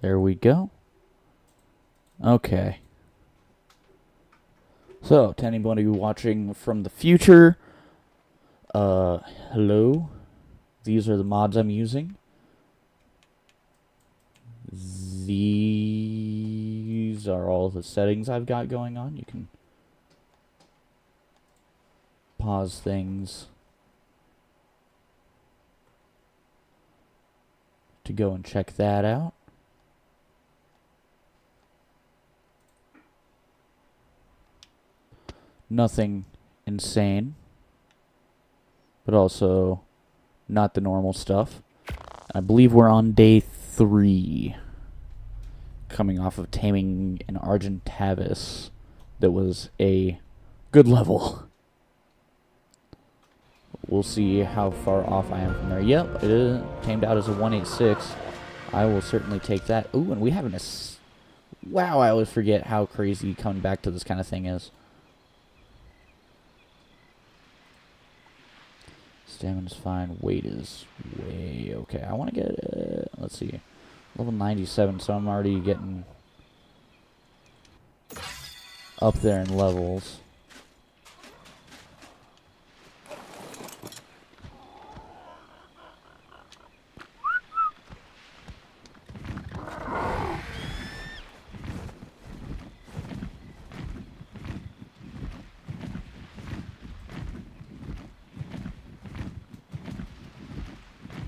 There we go. Okay. So, to anybody watching from the future, hello. These are the mods I'm using. These are all the settings I've got going on. You can pause things to go and check that out. Nothing insane, but also not the normal stuff. I believe we're on day 3, coming off of taming an Argentavis that was a good level. We'll see how far off I am from there. Yep, it is tamed out as a 186. I will certainly take that. Ooh, and we have an... Wow, I always forget how crazy coming back to this kind of thing is. Stamina's fine. Weight is way okay. I want to get, let's see, level 97, so I'm already getting up there in levels.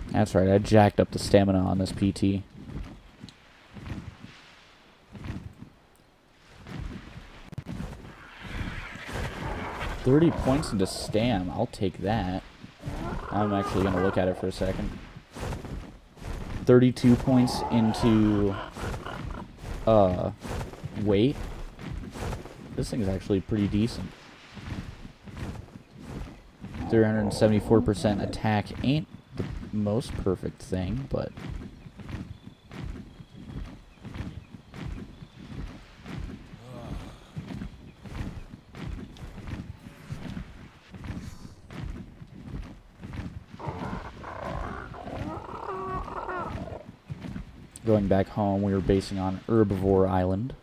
That's right, I jacked up the stamina on this PT. $30 points into stam. I'll take that. I'm actually going to look at it for a second. 32 points into weight. This thing is actually pretty decent. 374% attack ain't the most perfect thing, but going back home, we were basing on Herbivore Island.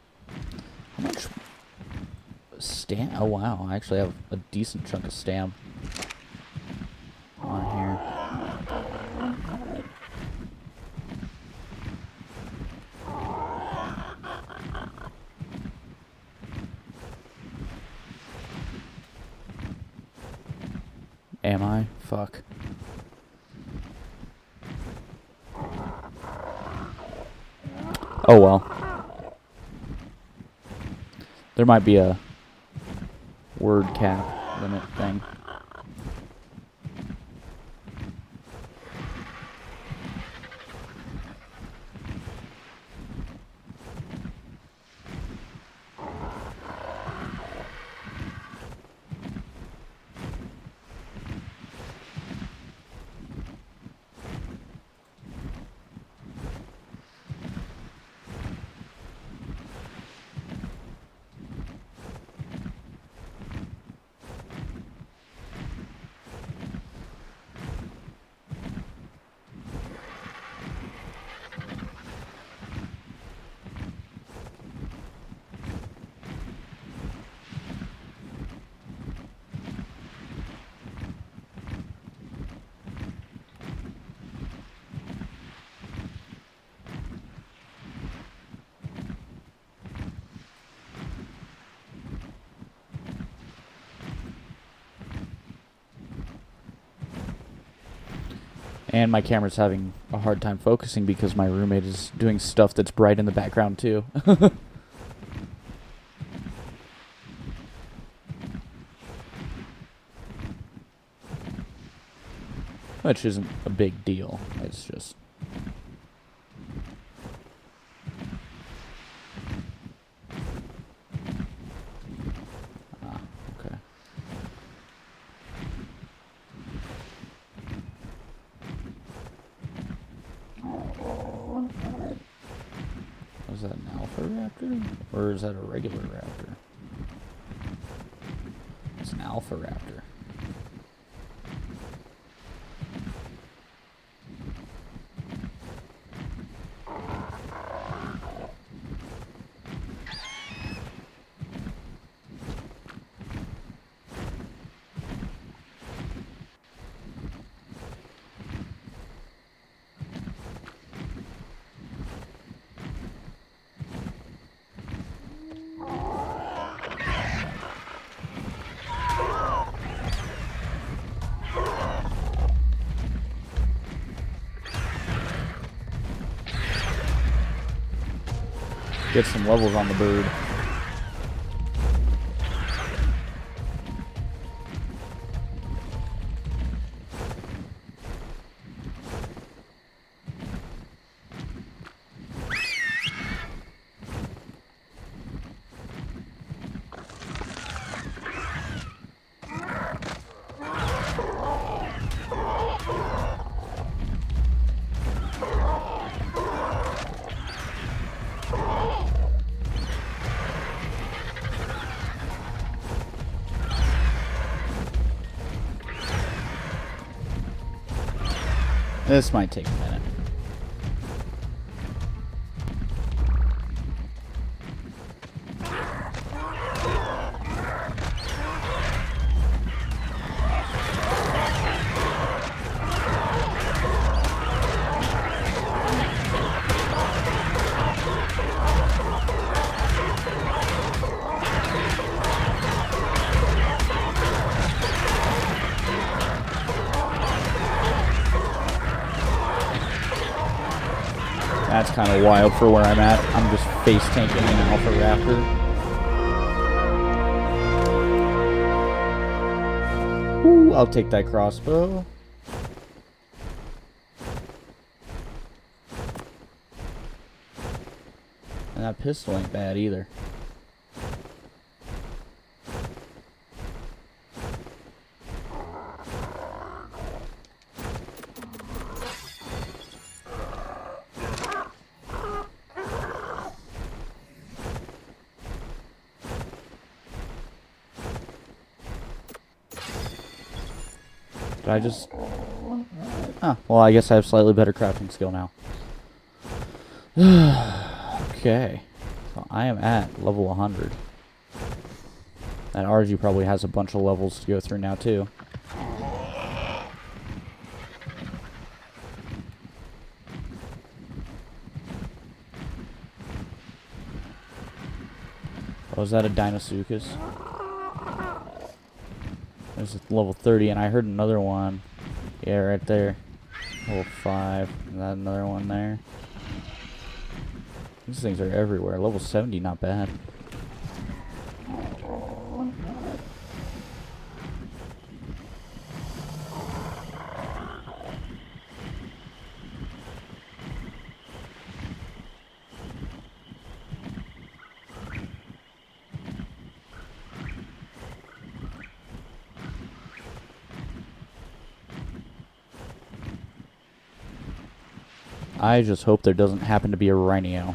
How much stam? Oh wow, I actually have a decent chunk of stam on here. Am I? Fuck. Oh well. There might be a word cap limit thing. And my camera's having a hard time focusing because my roommate is doing stuff that's bright in the background too. Which isn't a big deal. It's just... okay. Was that an alpha raptor? Or is that a regular raptor? It's an alpha raptor. Get some levels on the bird. This might take a minute. That's kind of wild for where I'm at. I'm just face tanking an Alpha Raptor. Ooh, I'll take that crossbow. And that pistol ain't bad either. Did I just... Oh, well, I guess I have slightly better crafting skill now. Okay. So I am at level 100. That RG probably has a bunch of levels to go through now, too. Oh, is that a Deinosuchus? There's level 30, and I heard another one. Yeah, right there. Level 5. Is that another one there? These things are everywhere. Level 70, not bad. I just hope there doesn't happen to be a rhino.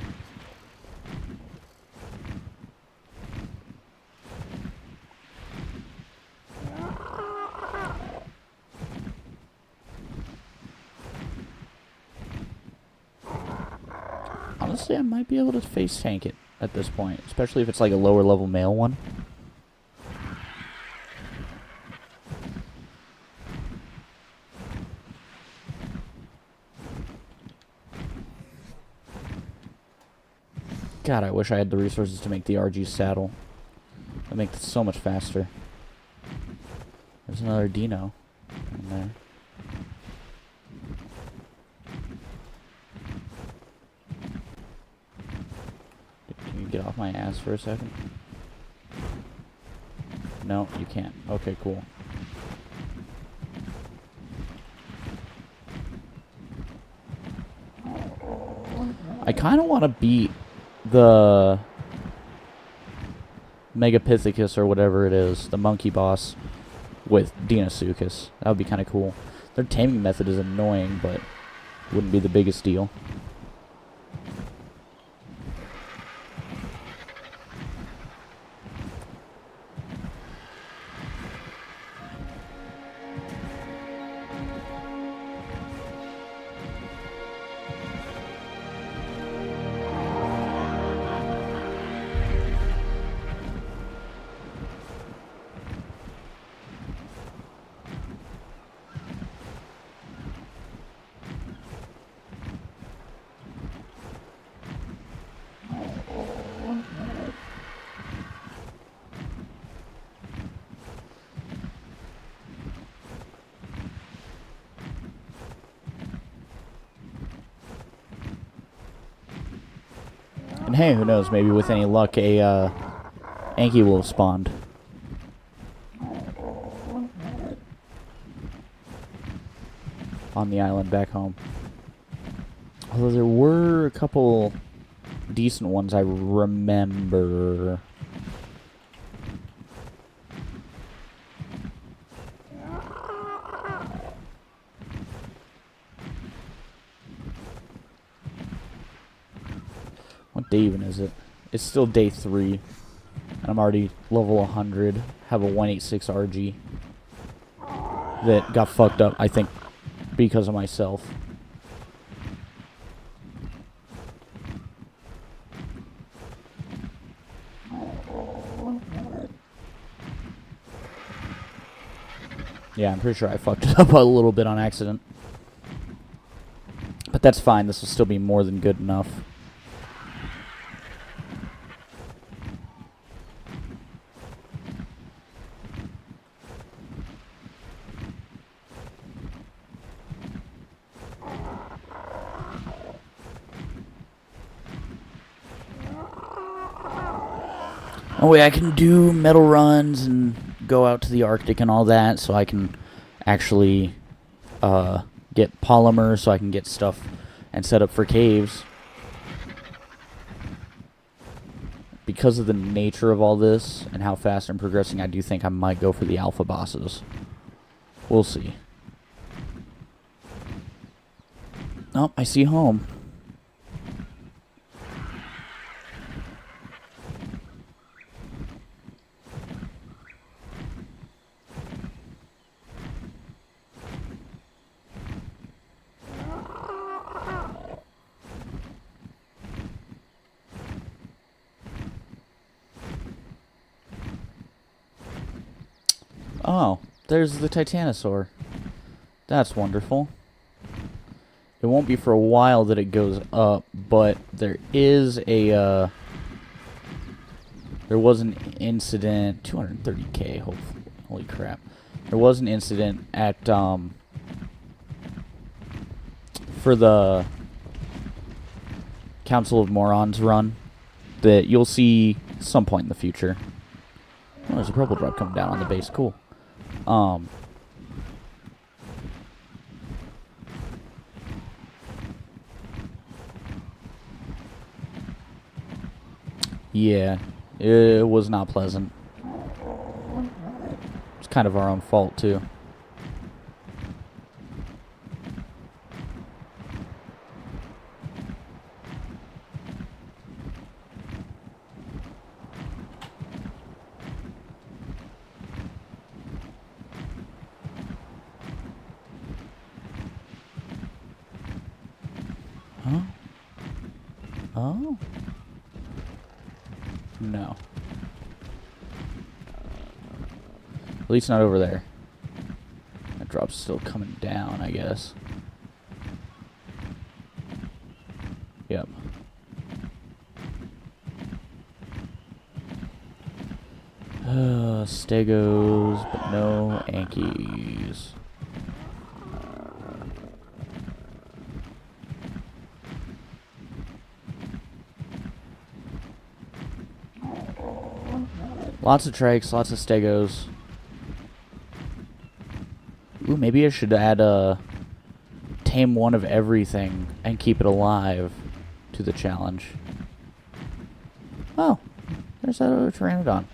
Honestly, I might be able to face tank it at this point, especially if it's like a lower level male one. God, I wish I had the resources to make the RG saddle. That'd make it so much faster. There's another Dino in there. Can you get off my ass for a second? No, you can't. Okay, cool. I kind of want to beat the Megapithecus or whatever it is, the monkey boss, with Deinosuchus. That would be kind of cool. Their taming method is annoying, but wouldn't be the biggest deal. hey, who knows? Maybe with any luck, a Anki will have spawned. On the island back home. Although there were a couple decent ones I remember. What day even is it? It's still day 3. And I'm already level 100. Have a 186 RG. That got fucked up, I think, because of myself. Yeah, I'm pretty sure I fucked it up a little bit on accident. But that's fine. This will still be more than good enough. Oh wait, I can do metal runs and go out to the Arctic and all that, so I can actually get polymer, so I can get stuff and set up for caves. Because of the nature of all this and how fast I'm progressing, I do think I might go for the alpha bosses. We'll see. Oh, I see home. Oh, there's the Titanosaur. That's wonderful. It won't be for a while that it goes up, but there is a, there was an incident, 230k, hopefully, holy crap. There was an incident at, for the Council of Morons run that you'll see some point in the future. Oh, there's a purple drop coming down on the base, cool. Yeah, it was not pleasant. It's kind of our own fault, too. Huh? Oh? No. At least not over there. That drop's still coming down, I guess. Yep. Stegos, but no Ankies. Lots of trikes, lots of stegos. Ooh, maybe I should add a tame one of everything and keep it alive to the challenge. Oh, there's that other pteranodon.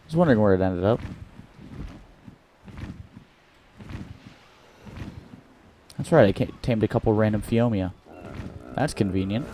I was wondering where it ended up. That's right, I tamed a couple random Phiomia. That's convenient.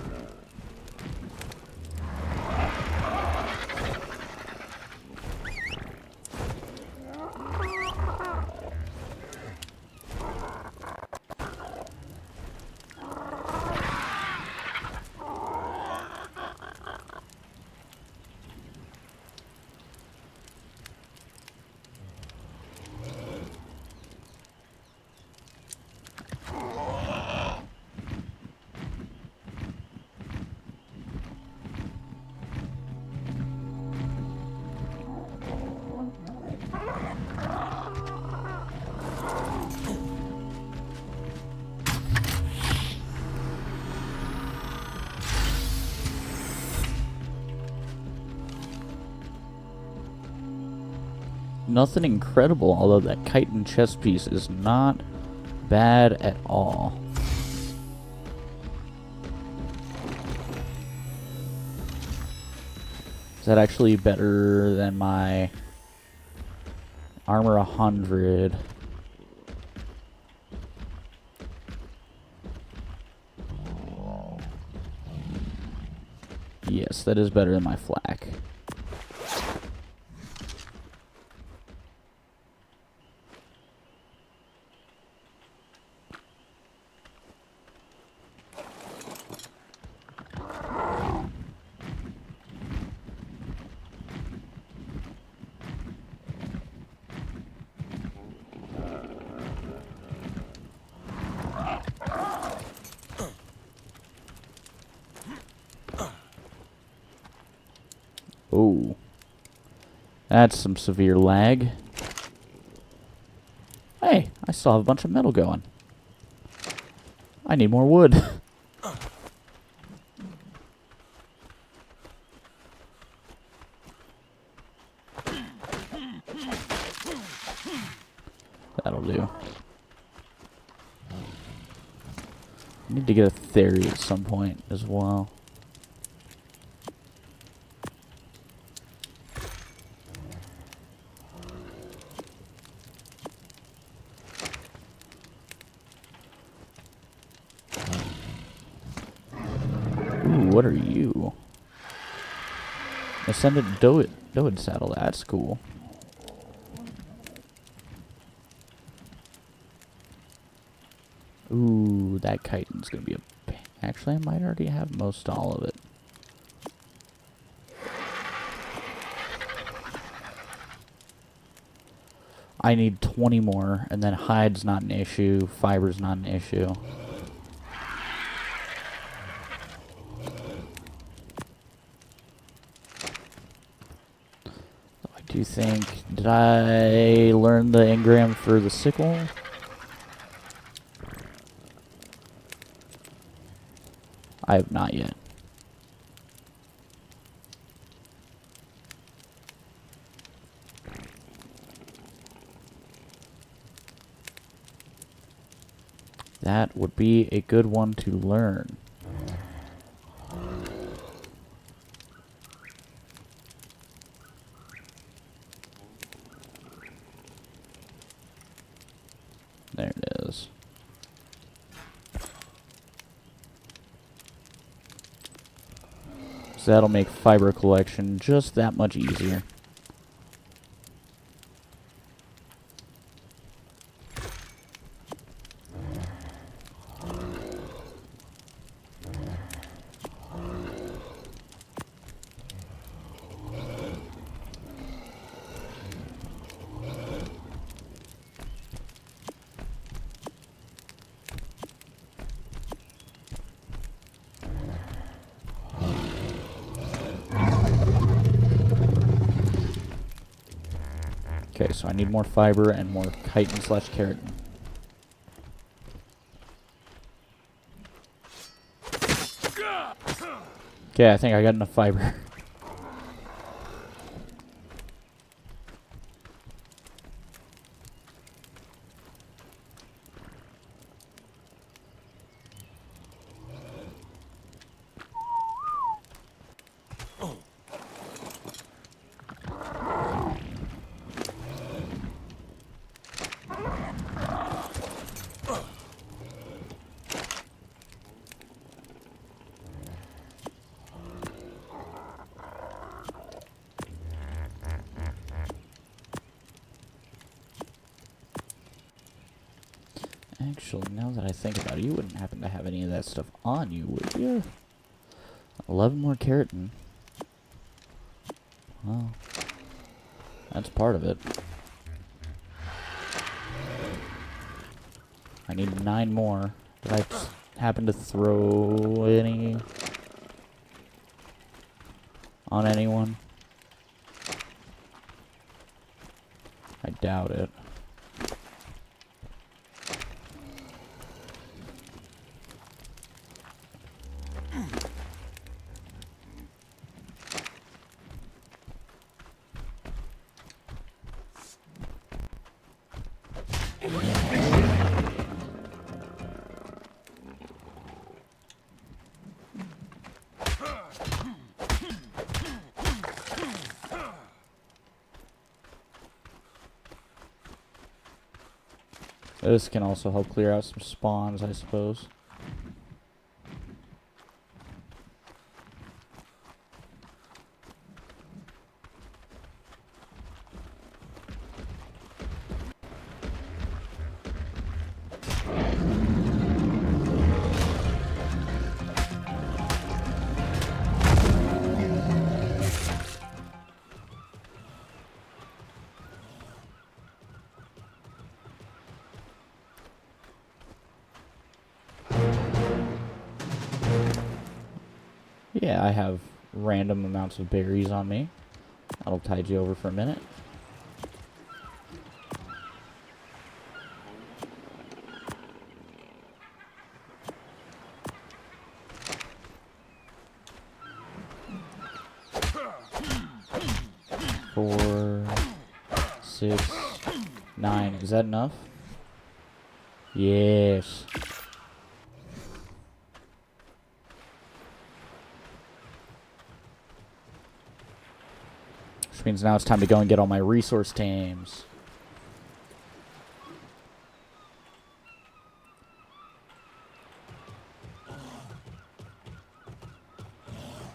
Nothing incredible, although that chitin chest piece is not bad at all. Is that actually better than my armor 100? Yes, that is better than my flak. Oh, that's some severe lag. Hey, I still have a bunch of metal going. I need more wood. That'll do. I need to get a theory at some point as well. Ooh, what are you? Ascended Doid saddle, that's cool. Ooh, that chitin's gonna be a... Actually, I might already have most all of it. I need 20 more, and then hide's not an issue, fiber's not an issue. I do think... Did I learn the engram for the sickle? I have not yet. That would be a good one to learn. There it is. So that'll make fiber collection just that much easier. Okay, so I need more fiber and more chitin slash keratin. Okay, I think I got enough fiber. Actually, now that I think about it, you wouldn't happen to have any of that stuff on you, would you? 11 more keratin. Well, that's part of it. I need 9 more. Did I happen to throw any on anyone? I doubt it. This can also help clear out some spawns, I suppose. Yeah, I have random amounts of berries on me. That'll tide you over for a minute. Four, 6, 9. Is that enough? Yes. Which means now it's time to go and get all my resource tames.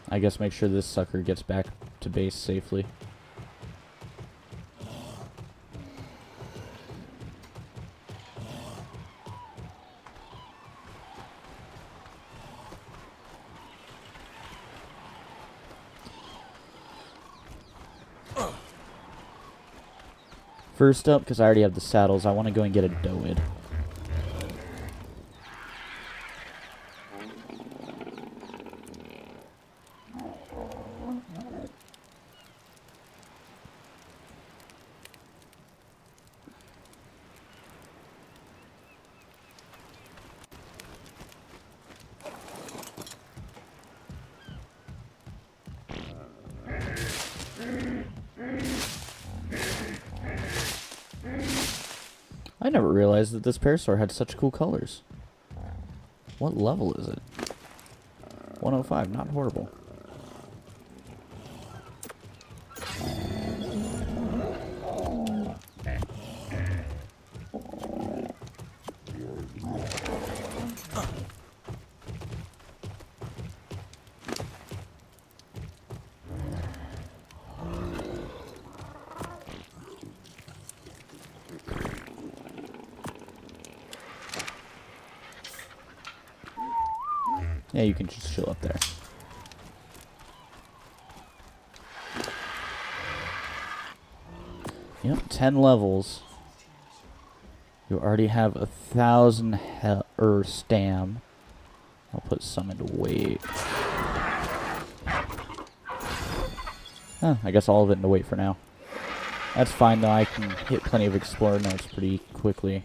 I guess make sure this sucker gets back to base safely. First up, because I already have the saddles, I want to go and get a doid. I never realized that this parasaur had such cool colors. What level is it? 105, not horrible. Yeah, you can just chill up there. Yep, 10 levels. You already have 1,000 stam. I'll put some into weight. Huh, I guess all of it into weight for now. That's fine though, I can hit plenty of explorer notes pretty quickly.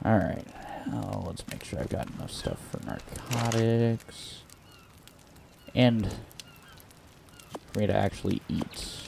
Alright. Oh, let's make sure I've got enough stuff for narcotics. And for me to actually eat.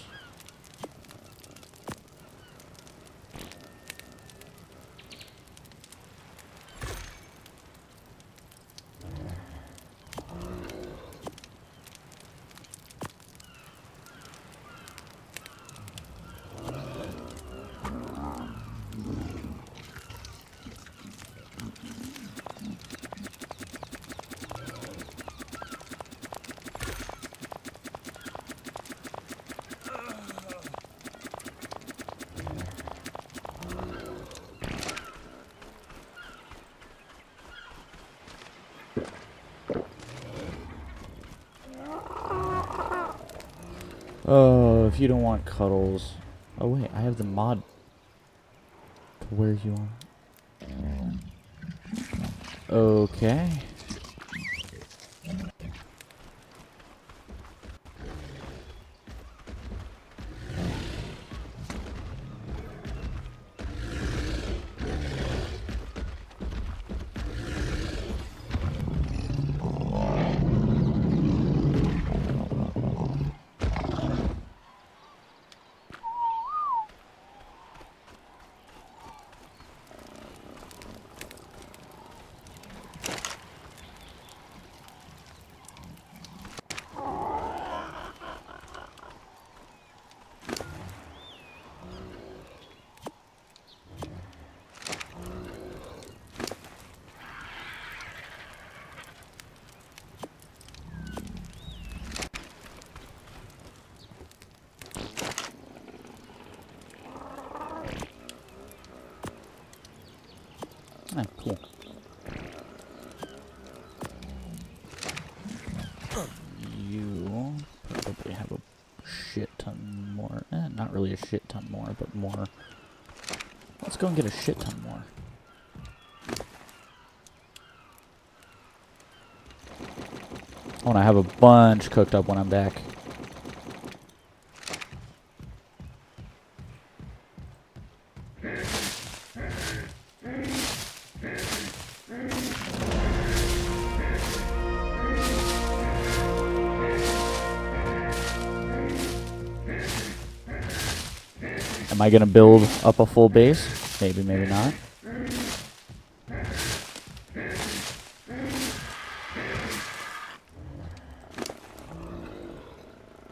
Oh, if you don't want cuddles. Oh wait, I have the mod to where you are. Okay. Ah, cool. You probably have a shit ton more. Not really a shit ton more, but more. Let's go and get a shit ton more. I want to have a bunch cooked up when I'm back. Am I going to build up a full base? Maybe, maybe not.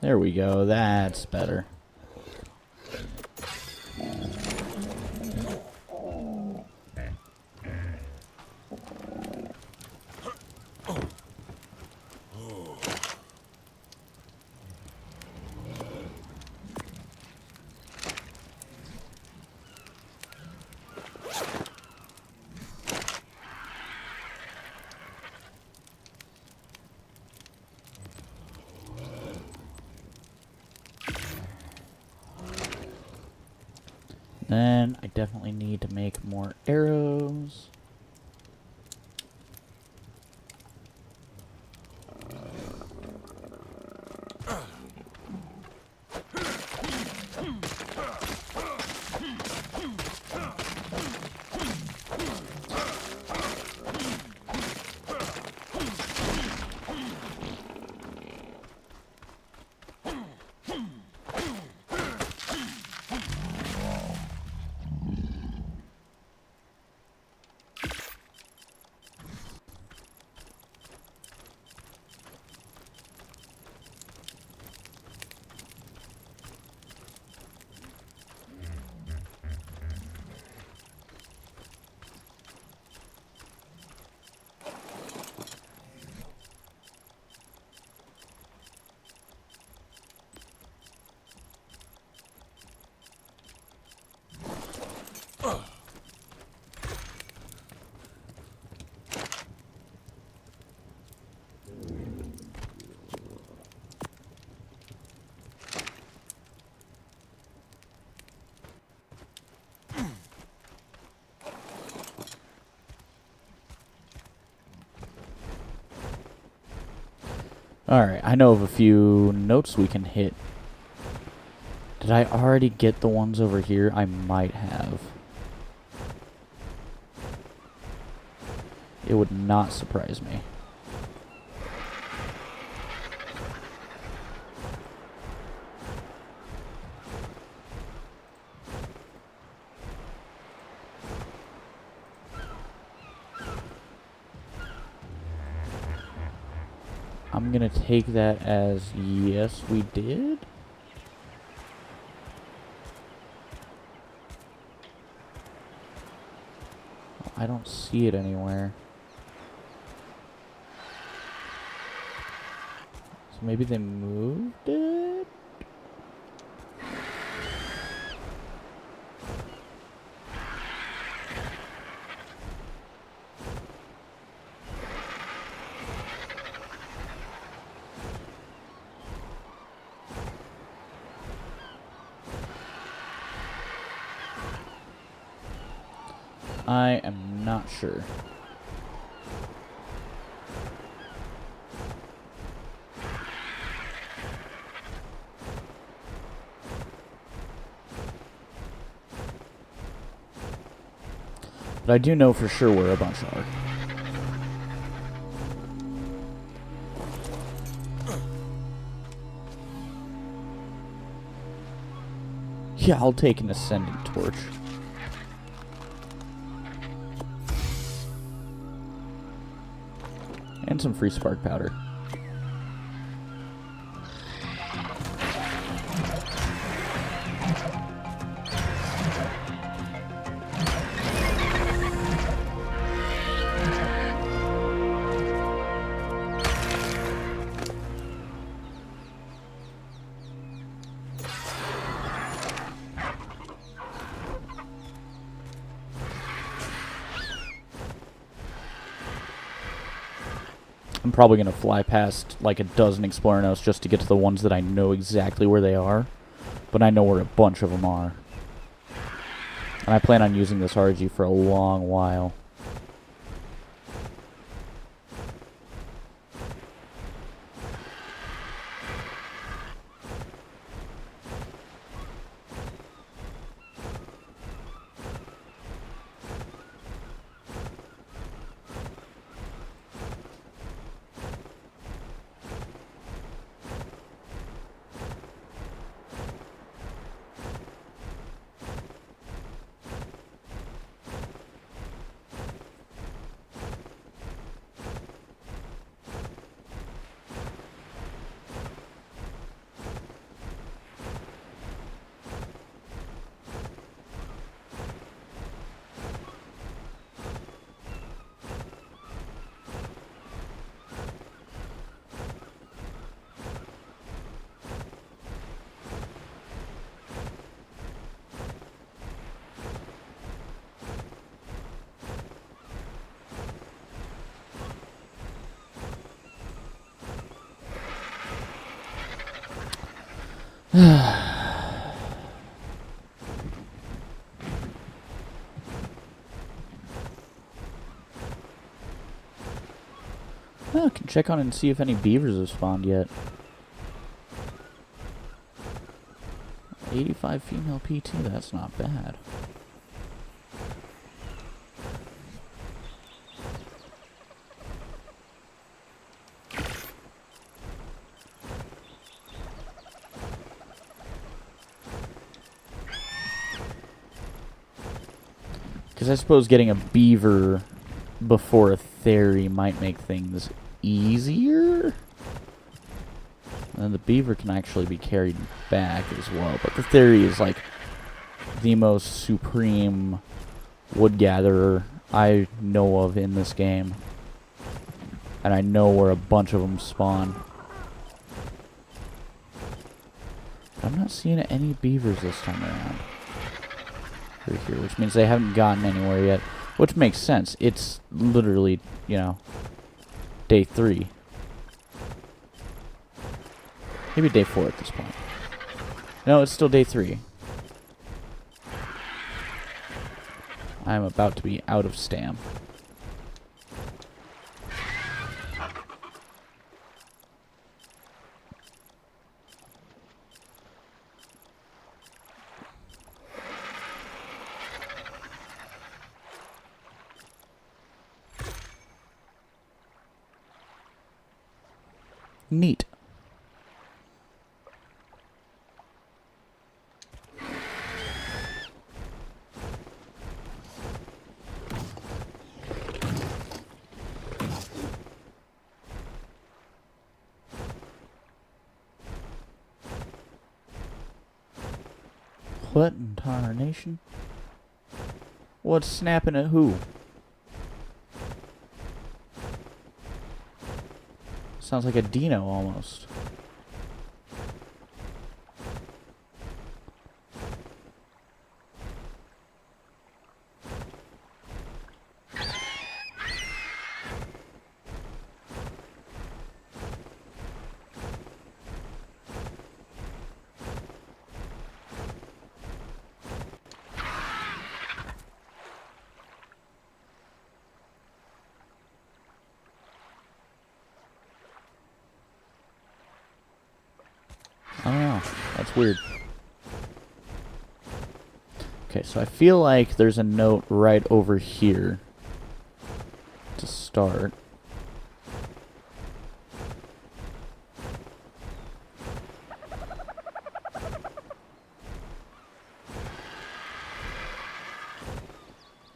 There we go. That's better. Then I definitely need to make more arrows. Alright, I know of a few notes we can hit. Did I already get the ones over here? I might have. It would not surprise me. I'm gonna take that as yes, we did. I don't see it anywhere. So maybe they moved it? I am not sure. But I do know for sure where a bunch are. Yeah, I'll take an ascending torch. And some free spark powder. I'm probably going to fly past like a dozen explorer notes just to get to the ones that I know exactly where they are. But I know where a bunch of them are. And I plan on using this RG for a long while. I can check on and see if any beavers have spawned yet. 85 female PT, that's not bad. Because I suppose getting a beaver before a theory might make things easier. And the beaver can actually be carried back as well. But the theory is like the most supreme wood gatherer I know of in this game. And I know where a bunch of them spawn. I'm not seeing any beavers this time around. Through here, which means they haven't gotten anywhere yet. Which makes sense. It's literally, you know, day 3. Maybe day 4 at this point. No, it's still day 3. I'm about to be out of stam. Neat. What in tarnation? What's snapping at who? Sounds like a dino almost. I don't know. That's weird. Okay, so I feel like there's a note right over here to start.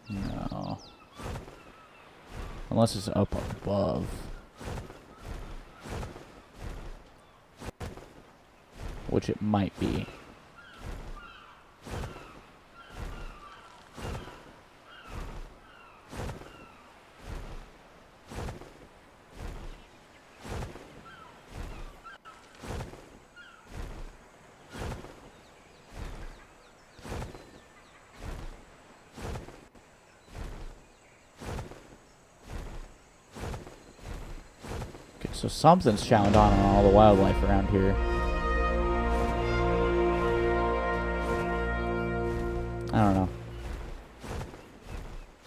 No. Unless it's up above. Which it might be. So something's chowing down on all the wildlife around here. I don't know.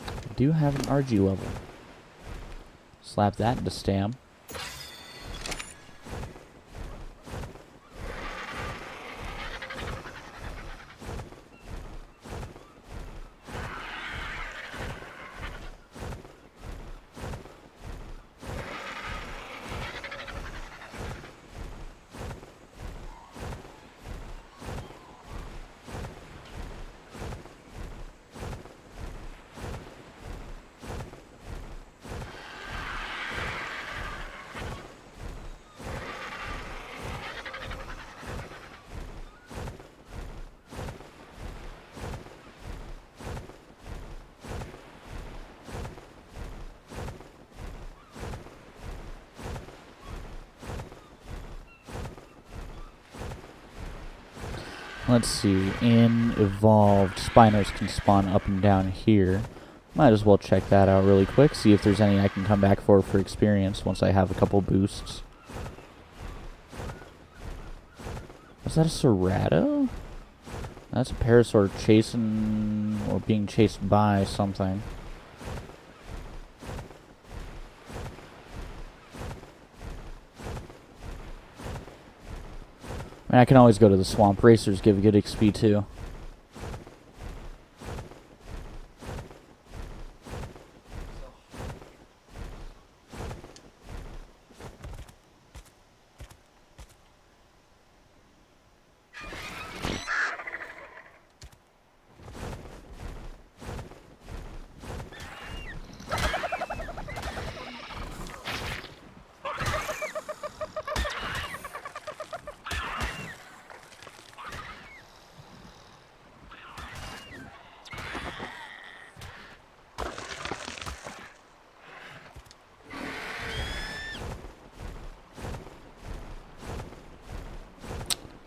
I do have an RG level. Slap that into stam. Let's see, in Evolved, Spinos can spawn up and down here. Might as well check that out really quick, see if there's any I can come back for experience once I have a couple boosts. Was that a Serrato? That's a Parasaur chasing, or being chased by something. I mean, I can always go to the swamp. Racers give good XP too.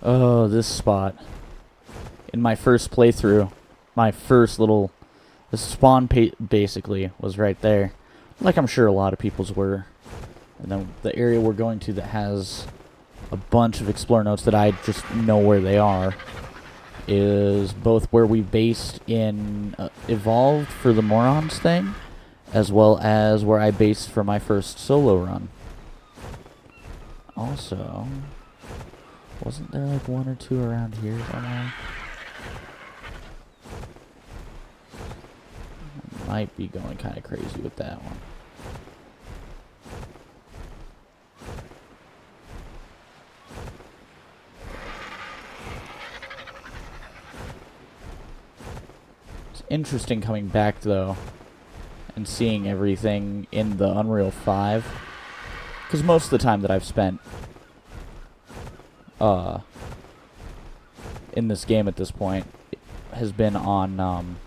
Oh, this spot. In my first playthrough, my first little... The spawn basically was right there. Like I'm sure a lot of people's were. And then the area we're going to that has a bunch of Explore notes that I just know where they are is both where we based in Evolved for the Morons thing, as well as where I based for my first solo run. Also... Wasn't there like one or two around here somewhere? I might be going kind of crazy with that one. It's interesting coming back though and seeing everything in the Unreal 5. Because most of the time that I've spent in this game at this point has been on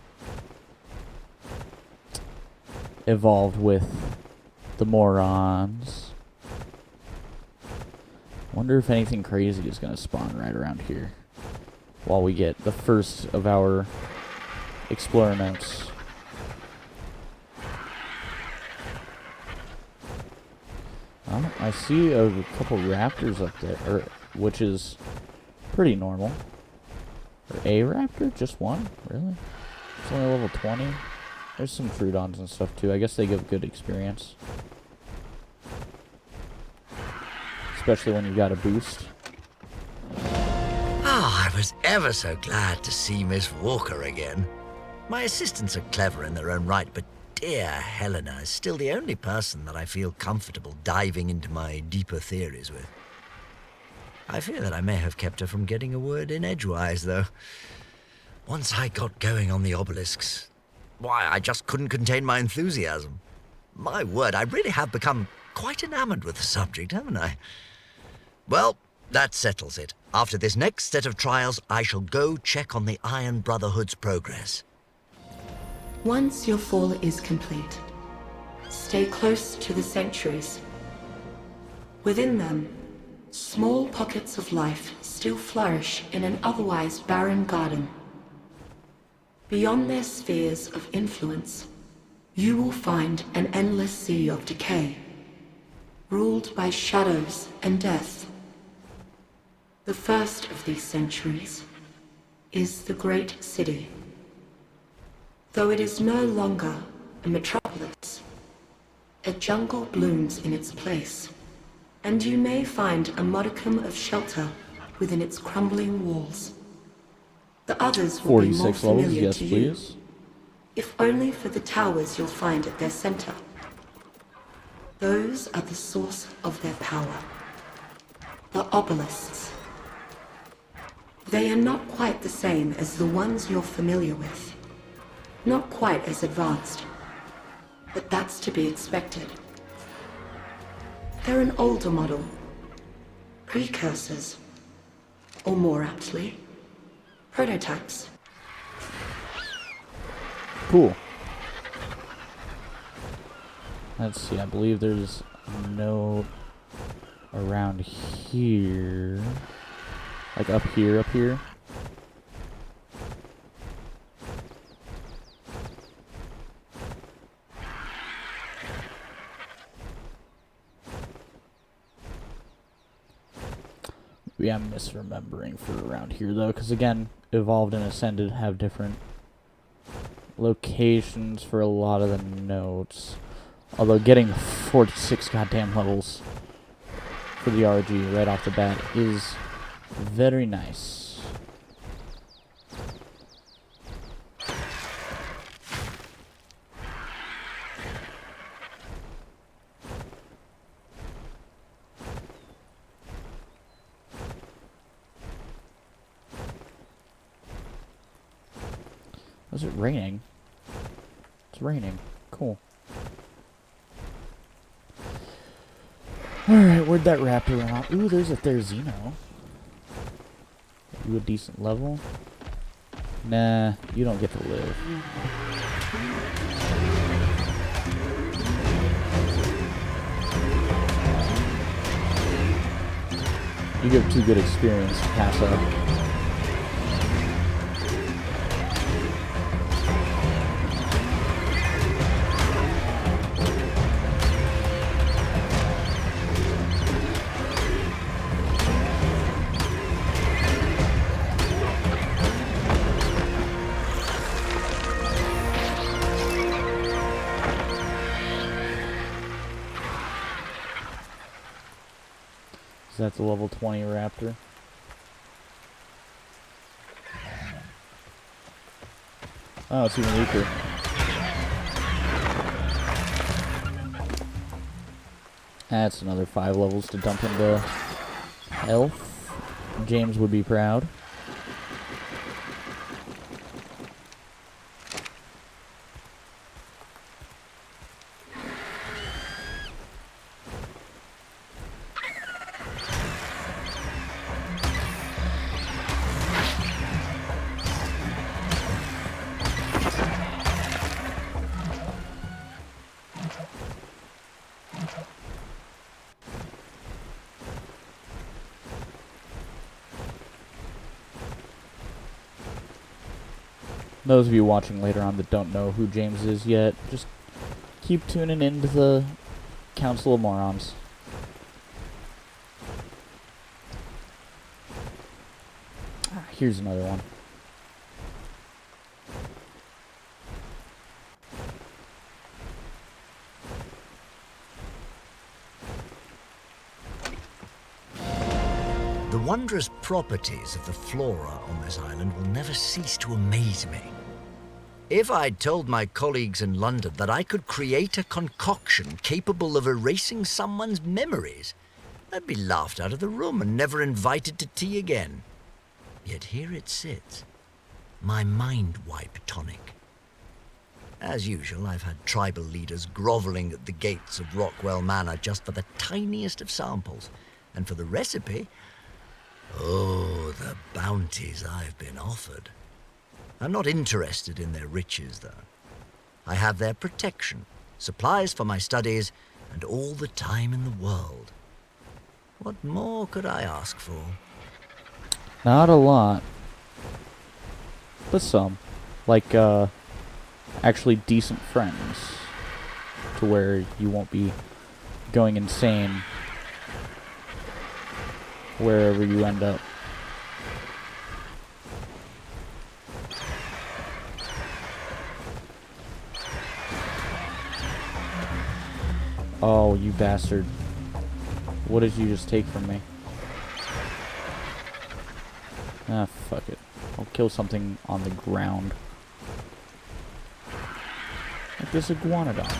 Evolved with the Morons. Wonder if anything crazy is going to spawn right around here while we get the first of our Explorer notes. I see a couple raptors up there, which is pretty normal. Or a raptor? Just one? Really? It's only level 20? There's some Troodons and stuff too. I guess they give good experience. Especially when you got a boost. I was ever so glad to see Miss Walker again. My assistants are clever in their own right, but dear Helena is still the only person that I feel comfortable diving into my deeper theories with. I fear that I may have kept her from getting a word in edgewise, though. Once I got going on the obelisks, why, I just couldn't contain my enthusiasm. My word, I really have become quite enamored with the subject, haven't I? Well, that settles it. After this next set of trials, I shall go check on the Iron Brotherhood's progress. Once your fall is complete, stay close to the sanctuaries. Within them, small pockets of life still flourish in an otherwise barren garden. Beyond their spheres of influence, you will find an endless sea of decay. ruled by shadows and death. The first of these centuries is the Great City. Though it is no longer a metropolis, a jungle blooms in its place, and you may find a modicum of shelter within its crumbling walls. The others will be more 46 levels, familiar yes to you, please. if only for the towers you'll find at their center. Those are the source of their power. The obelisks. They are not quite the same as the ones you're familiar with. Not quite as advanced. But that's to be expected. They're an older model. Precursors. Or more aptly, prototypes. Cool. Let's see, I believe there's a note around here. Like up here, up here. Maybe I'm misremembering for around here though, because again, Evolved and Ascended have different locations for a lot of the notes. Although getting 46 goddamn levels for the RG right off the bat is very nice. Was it raining? It's raining. Cool. Alright, where'd that raptor run off? Ooh, there's a Therizino. You a decent level? Nah, you don't get to live. You give too good experience to pass up. That's a level 20 raptor. Oh, it's even weaker. That's another 5 levels to dump into health. James would be proud. Those of you watching later on that don't know who James is yet, just keep tuning into the Council of Morons. Ah, here's another one. The wondrous properties of the flora on this island will never cease to amaze me. If I'd told my colleagues in London that I could create a concoction capable of erasing someone's memories, I'd be laughed out of the room and never invited to tea again. Yet here it sits, my mind wipe tonic. As usual, I've had tribal leaders groveling at the gates of Rockwell Manor just for the tiniest of samples, and for the recipe, oh, the bounties I've been offered. I'm not interested in their riches, though. I have their protection, supplies for my studies, and all the time in the world. What more could I ask for? Not a lot. But some. Like, actually decent friends. To where you won't be going insane wherever you end up. Oh, you bastard. What did you just take from me? Ah, fuck it. I'll kill something on the ground. Like this iguanodon.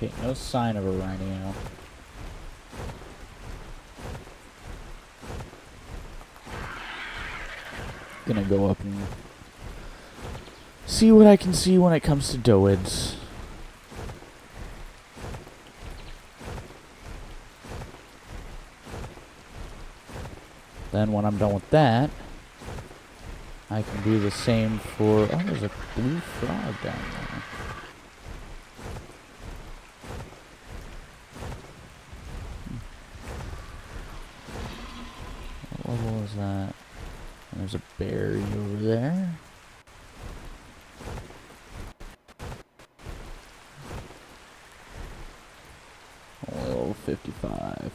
Okay, no sign of a rhino. Gonna go up and see what I can see when it comes to doids. Then when I'm done with that, I can do the same for... Oh, there's a blue frog down there. What level is that? And there's a berry over there. Only level 55.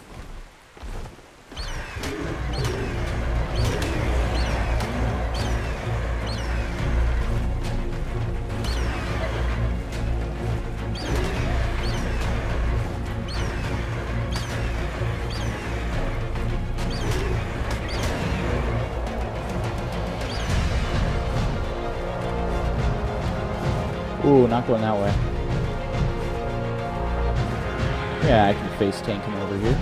Ooh, not going that way. Yeah, I can face tank him over here.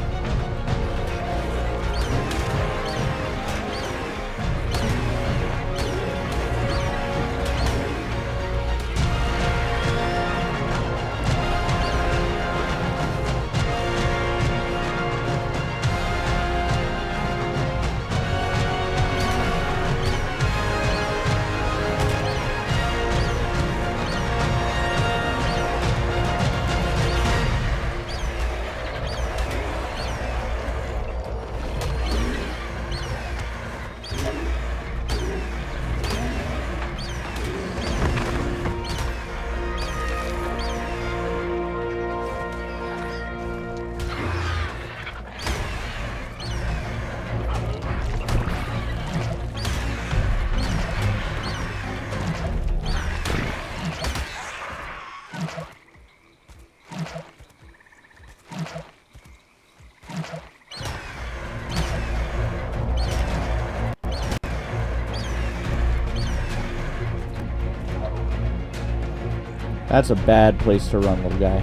That's a bad place to run, little guy.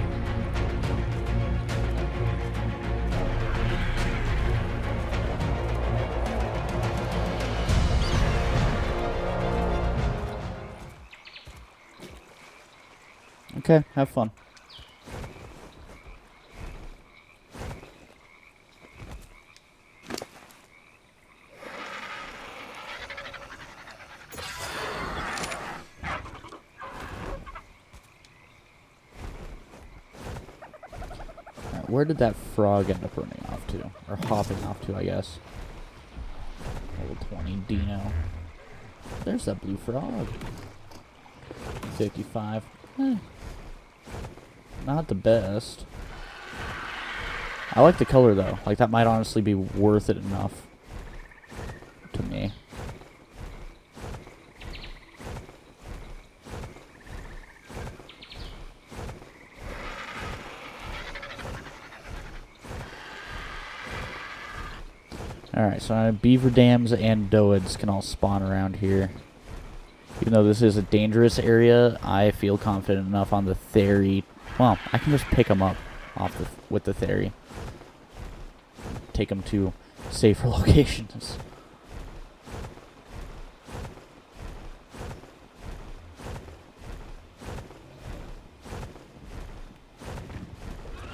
Okay, have fun. Where did that frog end up running off to? Or hopping off to, I guess. Level 20 Dino. There's that blue frog. 55. Not the best. I like the color though. Like that might honestly be worth it enough. Alright, so beaver dams and doeds can all spawn around here. Even though this is a dangerous area, I feel confident enough on the theory. Well, I can just pick them up with the theory. Take them to safer locations.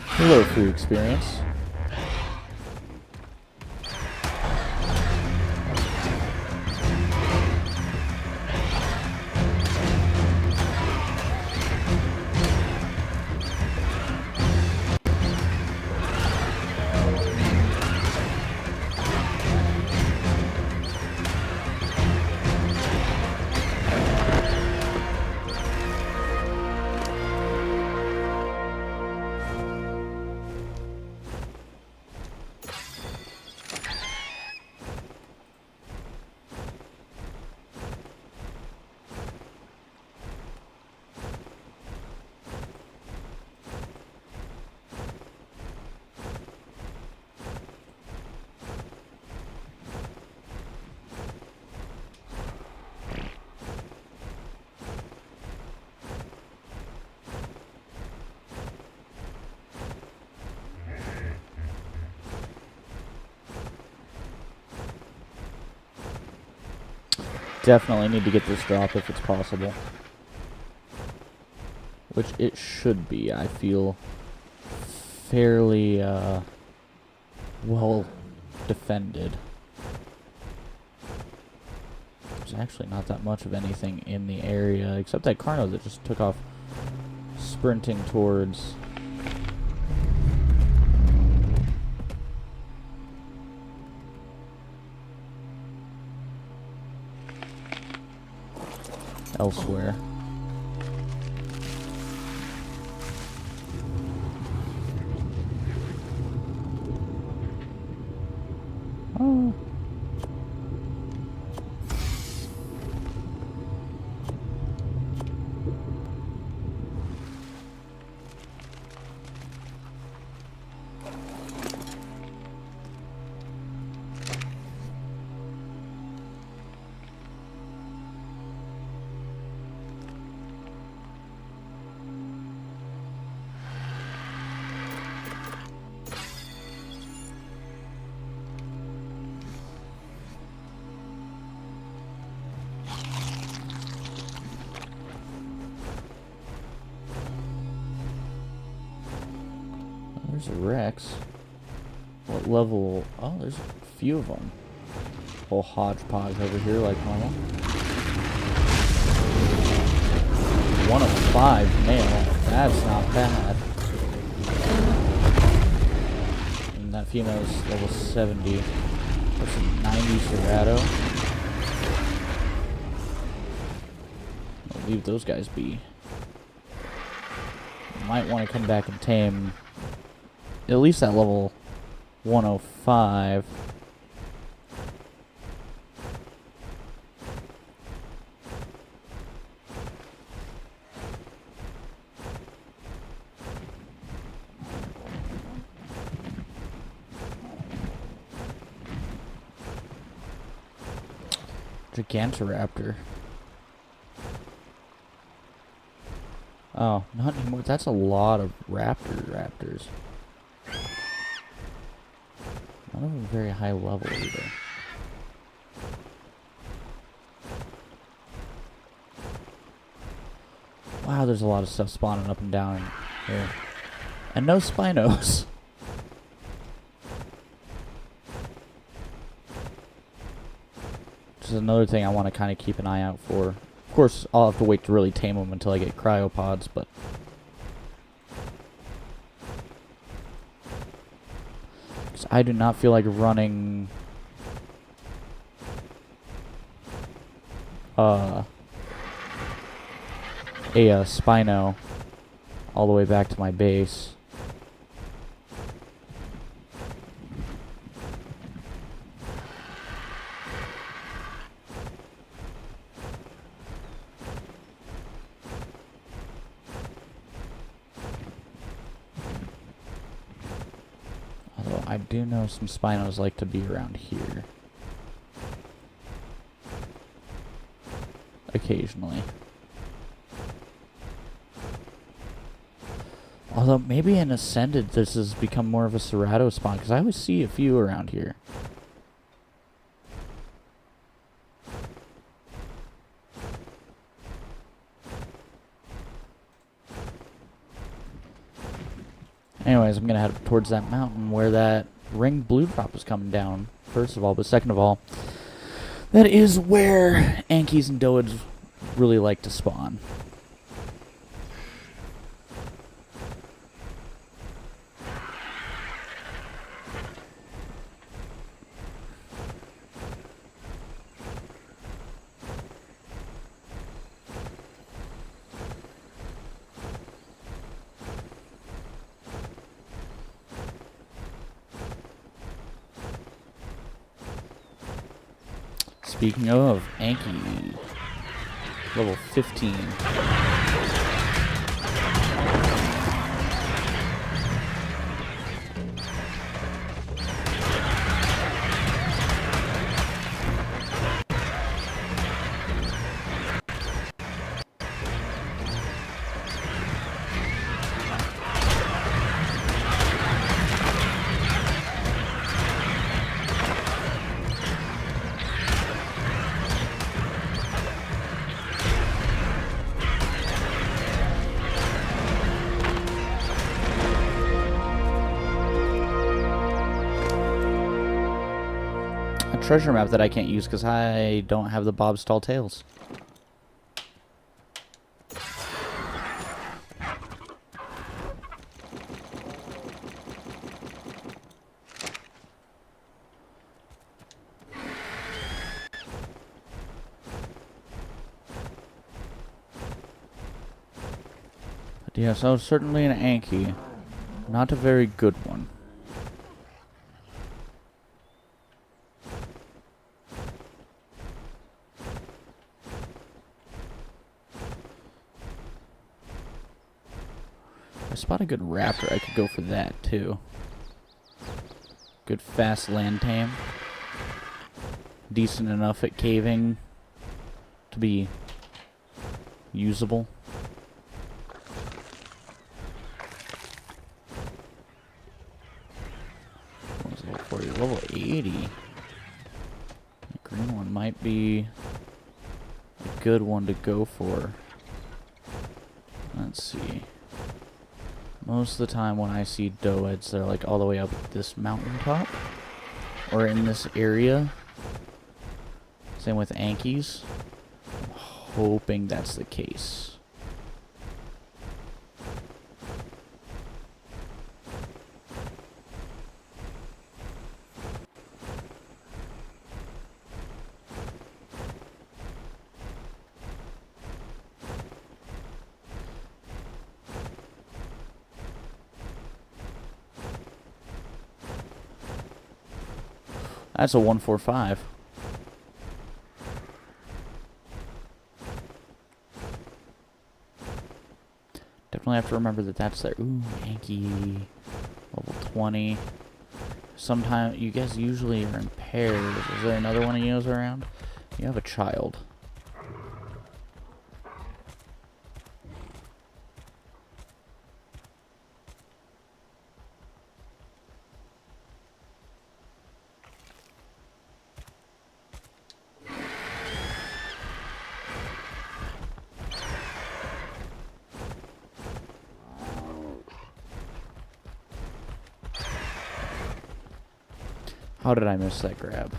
Hello, free experience. Definitely need to get this drop if it's possible. Which it should be. I feel fairly well defended. There's actually not that much of anything in the area, except that Carno that just took off sprinting towards... elsewhere. Oh. There's a Rex. What level? Oh, there's a few of them. Whole hodgepodge over here like normal. 105 male. That's not bad. And that female is level 70. That's a 90 Serrato. I'll leave those guys be. Might want to come back and tame at least that level 105. Gigantoraptor. Oh, not anymore. That's a lot of raptors. None of them very high level either. Wow, there's a lot of stuff spawning up and down here. And no Spinos. Which is another thing I want to kind of keep an eye out for. Of course, I'll have to wait to really tame them until I get cryopods, but... I do not feel like running a Spino all the way back to my base. Although I do know some Spinos like to be around here. Occasionally. Although, maybe in Ascended, this has become more of a Cerrado spawn, because I always see a few around here. Anyways, I'm going to head towards that mountain where that ringed blue drop is coming down, first of all. But second of all, that is where Ankies and Doeds really like to spawn. Speaking of, Anki, level 15. Treasure map that I can't use because I don't have the Bob's Tall Tales. But yes, I was certainly an Anki. Not a very good one. I spot a good raptor, I could go for that too. Good fast land tame. Decent enough at caving to be usable. What was level 40? Level 80. The green one might be a good one to go for. Let's see. Most of the time when I see Doeds, they're like all the way up at this mountaintop. Or in this area. Same with Ankies. I'm hoping that's the case. That's a 145. Definitely have to remember that that's there. Ooh, Yankee. Level 20. Sometimes, you guys usually are in pairs. Is there another one of you around? You have a child. How did I miss that grab?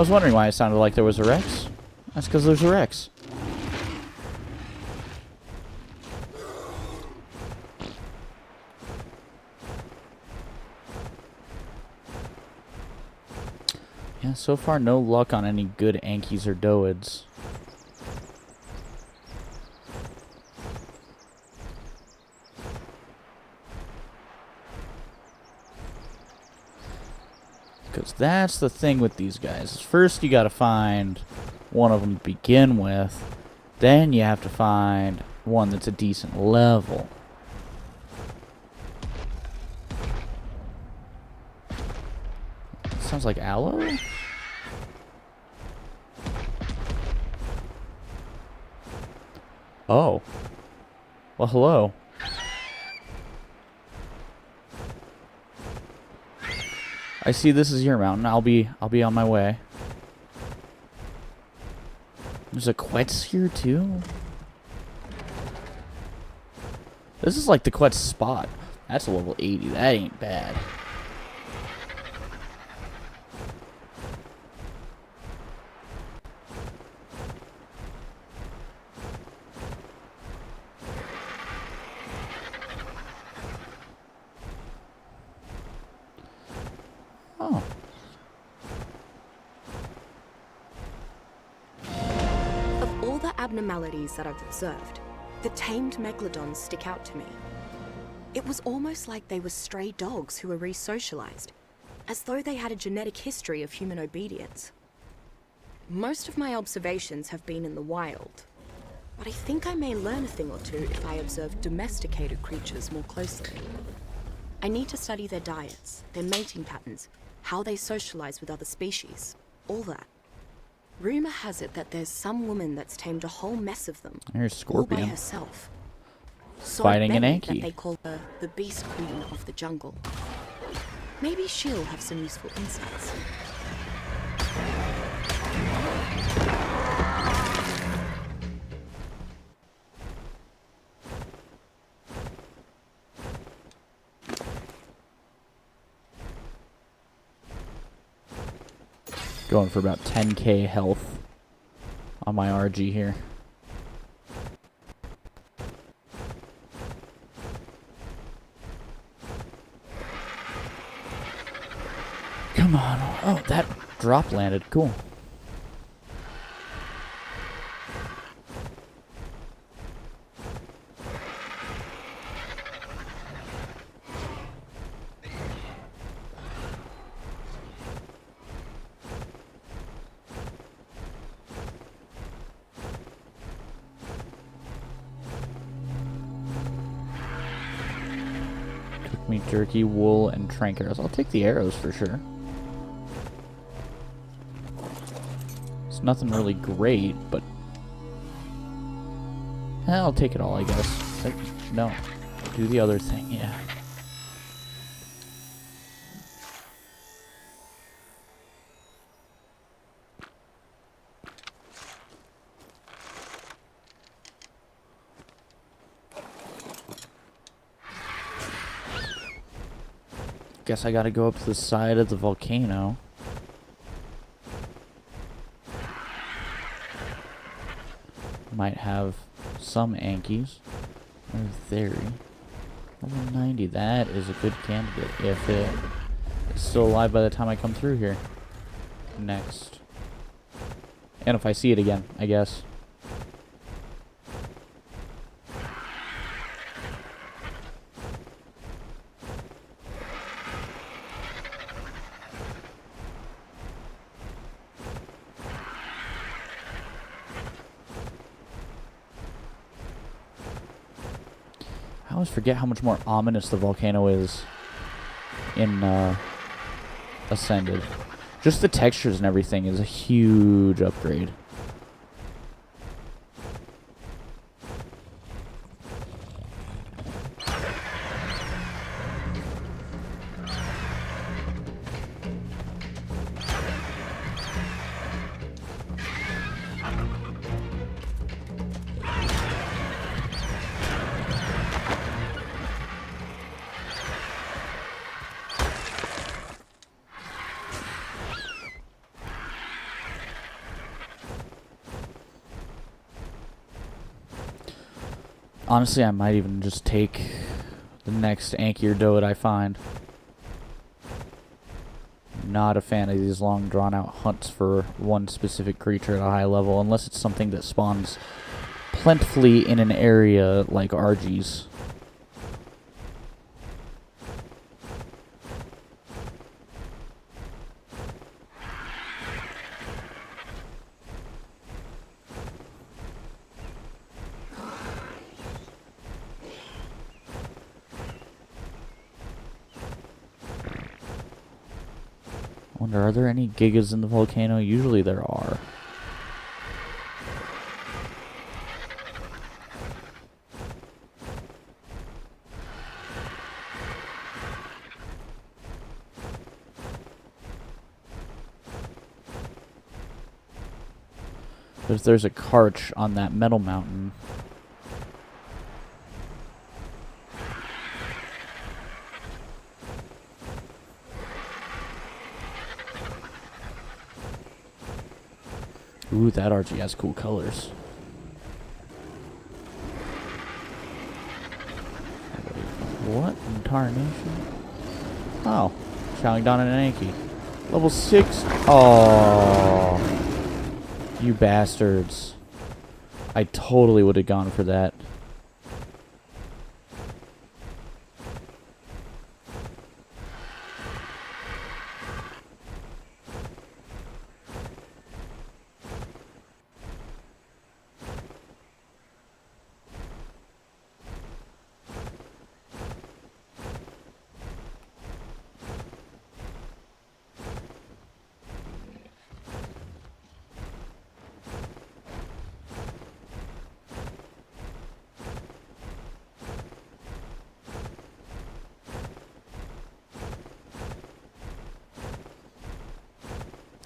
was wondering why it sounded like there was a Rex. That's because there's a Rex. Yeah, so far no luck on any good Ankies or Doids. Because that's the thing with these guys. First you gotta find one of them to begin with. Then you have to find one that's a decent level. Sounds like aloe? Oh. Well, hello. I see this is your mountain. I'll be on my way. There's a Quetz here too. This is like the Quetz spot. That's a level 80. That ain't bad. Oh. Of all the abnormalities that I've observed, the tamed megalodons stick out to me. It was almost like they were stray dogs who were re-socialized, as though they had a genetic history of human obedience. Most of my observations have been in the wild, but I think I may learn a thing or two if I observe domesticated creatures more closely. I need to study their diets, their mating patterns, how they socialize with other species, all that. Rumor has it that there's some woman that's tamed a whole mess of them, There's all by Scorpion. herself. So Fighting I an bet Anki. that they call her the Beast Queen of the Jungle. Maybe she'll have some useful insights. Going for about 10k health on my RG here. Come on. Oh, that drop landed. Cool. Cook meat jerky, wool, and trank arrows. I'll take the arrows for sure. It's nothing really great, but I'll take it all, I guess. No, do the other thing, yeah. Guess I gotta go up to the side of the volcano. Might have some Ankies. In theory. Level 90. That is a good candidate if it is still alive by the time I come through here. Next. And if I see it again, I guess. I always forget how much more ominous the volcano is in Ascended. Just the textures and everything is a huge upgrade. Honestly, I might even just take the next Anki or Doed I find. Not a fan of these long drawn-out hunts for one specific creature at a high level, unless it's something that spawns plentifully in an area like RG's. Wonder, are there any gigas in the volcano? Usually there are. There's a Karch on that metal mountain. Ooh, that RG has cool colors. What in tarnation? Oh, Challeng down an Anki. Level 6. Oh, you bastards. I totally would have gone for that.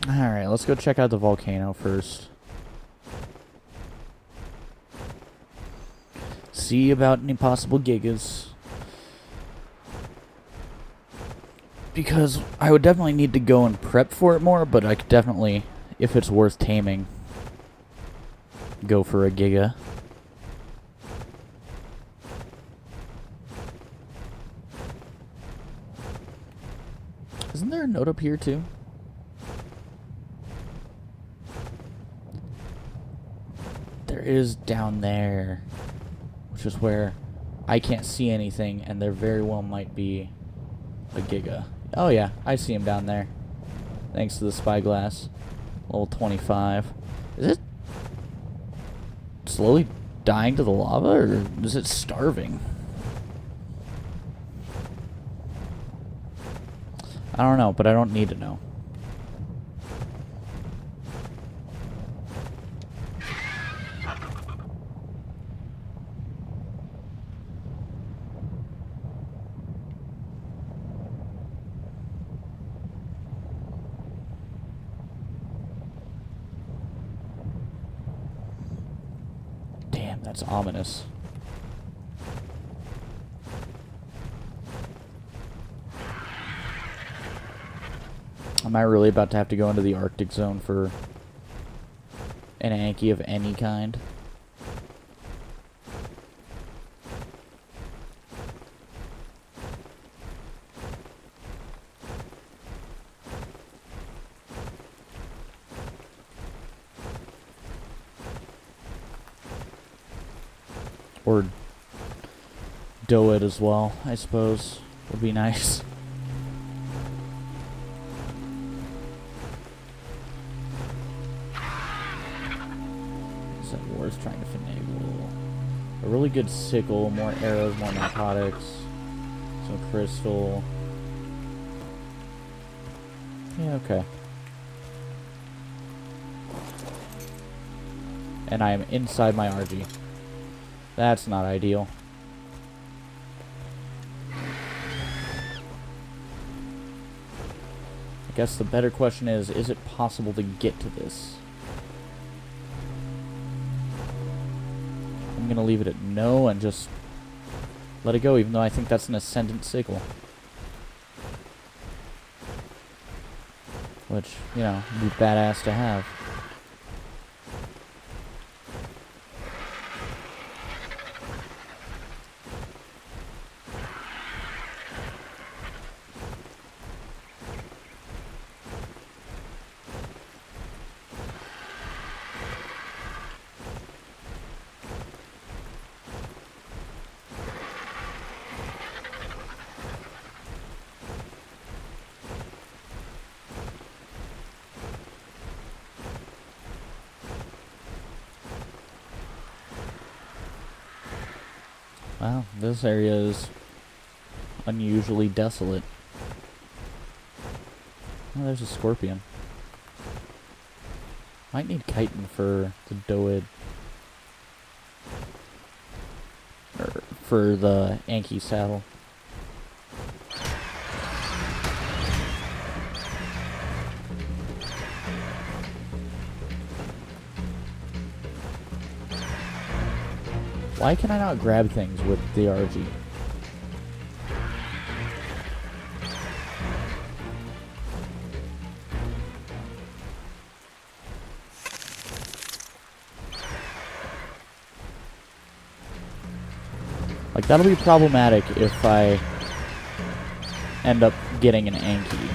Alright, let's go check out the volcano first. See about any possible gigas. Because I would definitely need to go and prep for it more, but I could definitely, if it's worth taming, go for a giga. Isn't there a note up here too? There is down there, which is where I can't see anything, and there very well might be a giga. Oh yeah, I see him down there. Thanks to the spyglass. Level 25. Is it slowly dying to the lava, or is it starving? I don't know, but I don't need to know. Damn, that's ominous. Am I really about to have to go into the Arctic zone for an Anki of any kind? Or do it as well, I suppose, would be nice. Is that worth trying to finagle? A really good sickle, more arrows, more narcotics, some crystal. Yeah, okay. And I am inside my RG. That's not ideal. I guess the better question is it possible to get to this? I'm gonna leave it at no and just let it go, even though I think that's an ascendant sickle. Which, you know, would be badass to have. Wow, this area is unusually desolate. Oh, there's a scorpion. Might need chitin for the Doid. Or for the Anki saddle. Why can I not grab things with the RG? Like, that'll be problematic if I end up getting an Anki.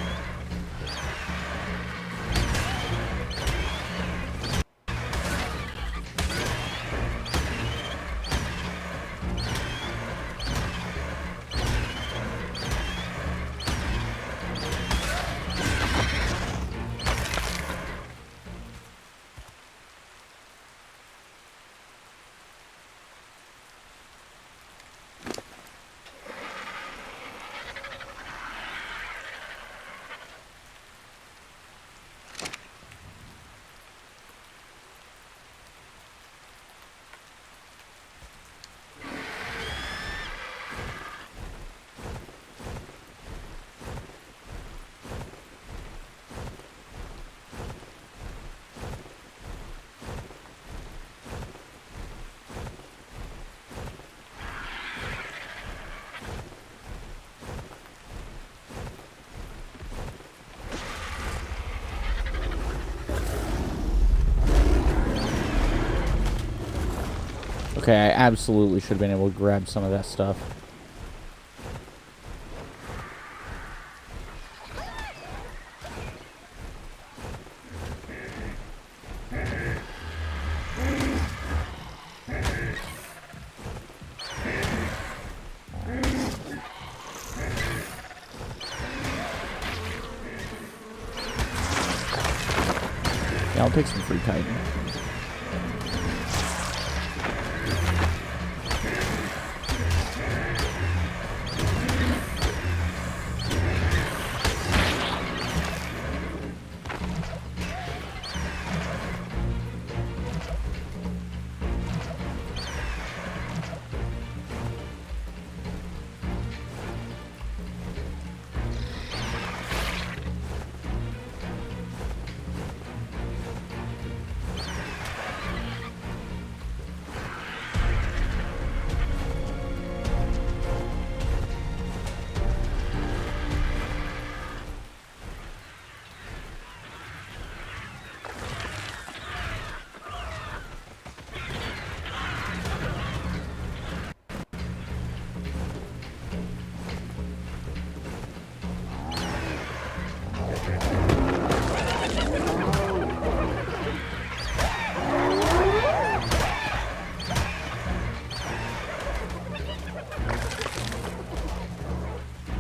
Okay, I absolutely should have been able to grab some of that stuff. Yeah, I'll take some free chitin.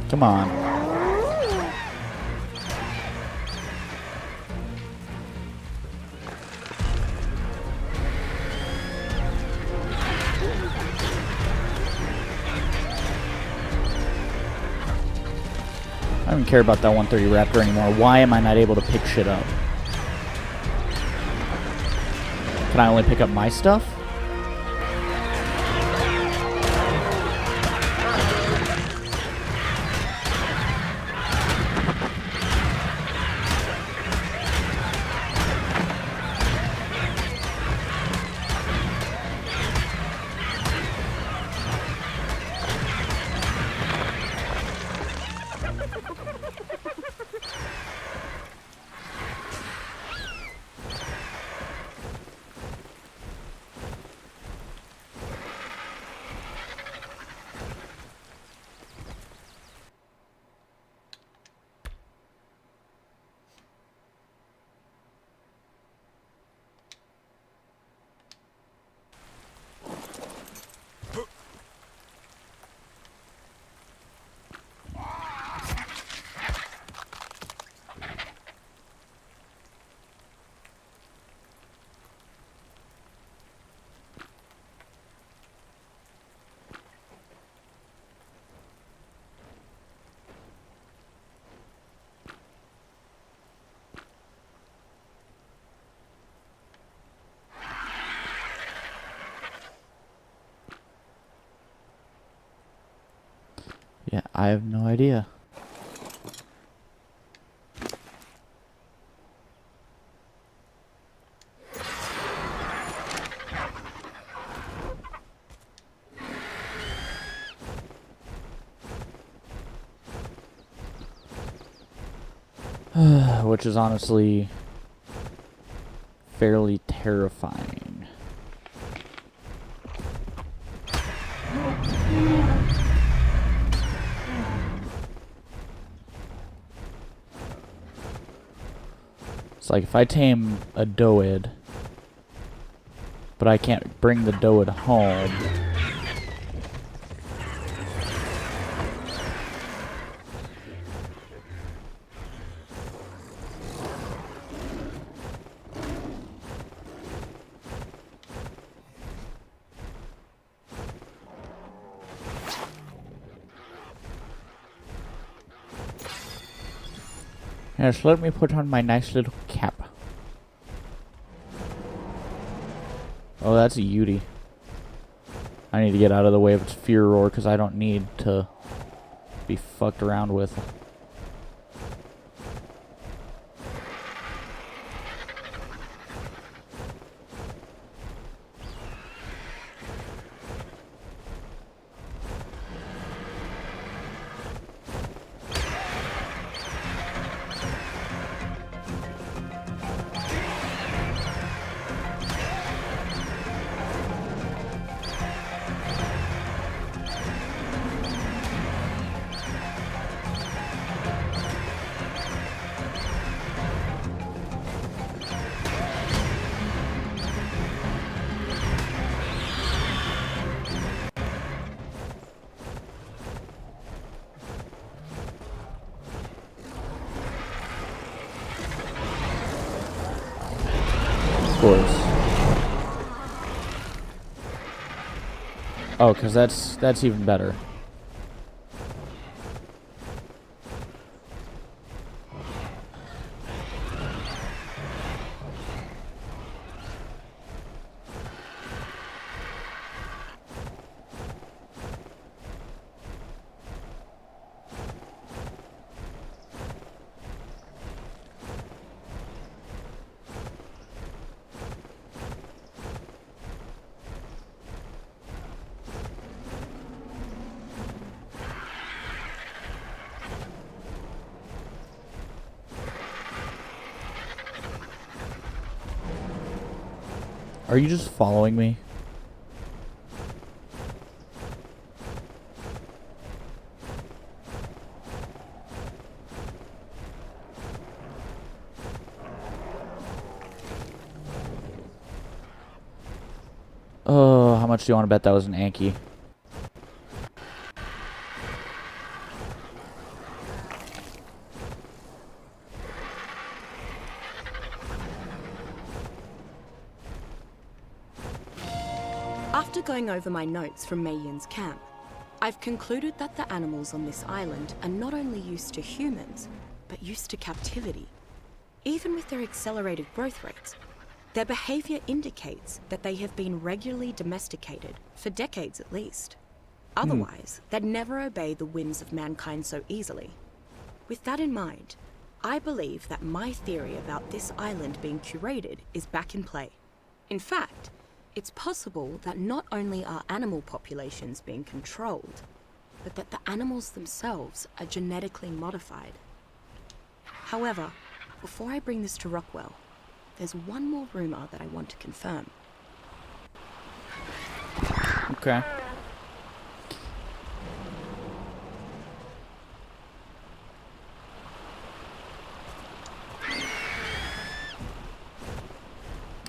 Come on. I don't even care about that 130 Raptor anymore. Why am I not able to pick shit up? Can I only pick up my stuff? Yeah, I have no idea. Which is honestly fairly terrifying. It's like if I tame a doed, but I can't bring the doed home. Yes, let me put on my nice little cap. Oh, that's a Yudi. I need to get out of the way of its fear roar because I don't need to be fucked around with. Of course. Oh, because that's even better. Are you just following me? Oh, how much do you want to bet that was an Anki? After going over my notes from Mei Yin's camp, I've concluded that the animals on this island are not only used to humans, but used to captivity. Even with their accelerated growth rates, their behavior indicates that they have been regularly domesticated, for decades at least. Otherwise, they'd never obey the whims of mankind so easily. With that in mind, I believe that my theory about this island being curated is back in play. In fact, it's possible that not only are animal populations being controlled, but that the animals themselves are genetically modified. However, before I bring this to Rockwell, there's one more rumor that I want to confirm. Okay.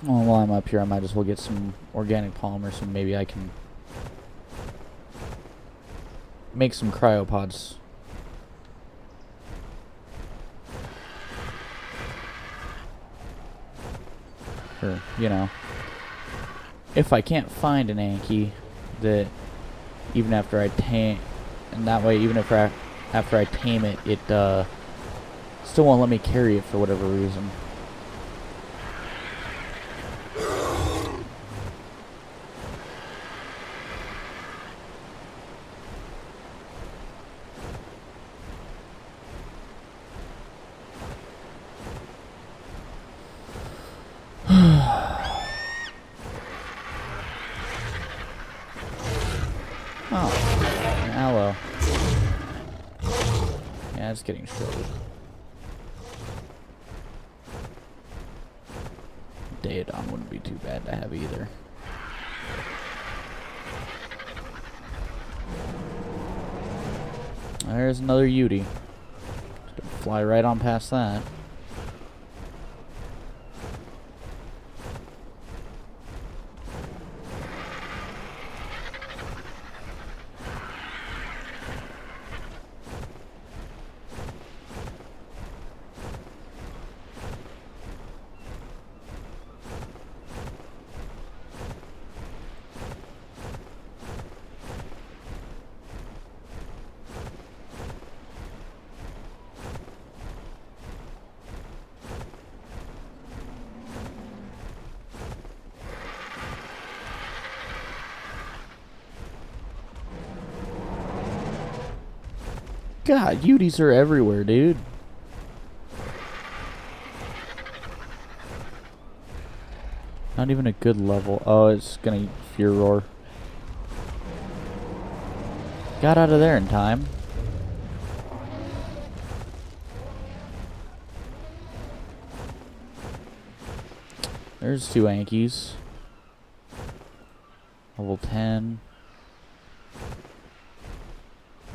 Well, while I'm up here, I might as well get some organic polymer so maybe I can make some cryopods. Or, you know, if I can't find an Anki, that even after I tame, and that way even if after I tame it, it still won't let me carry it for whatever reason. it's getting showed. Daedon wouldn't be too bad to have either. There's another Yudi. Fly right on past that. God, Udis are everywhere, dude. Not even a good level. Oh, it's gonna Fear Roar. Got out of there in time. There's 2 Ankies. Level 10.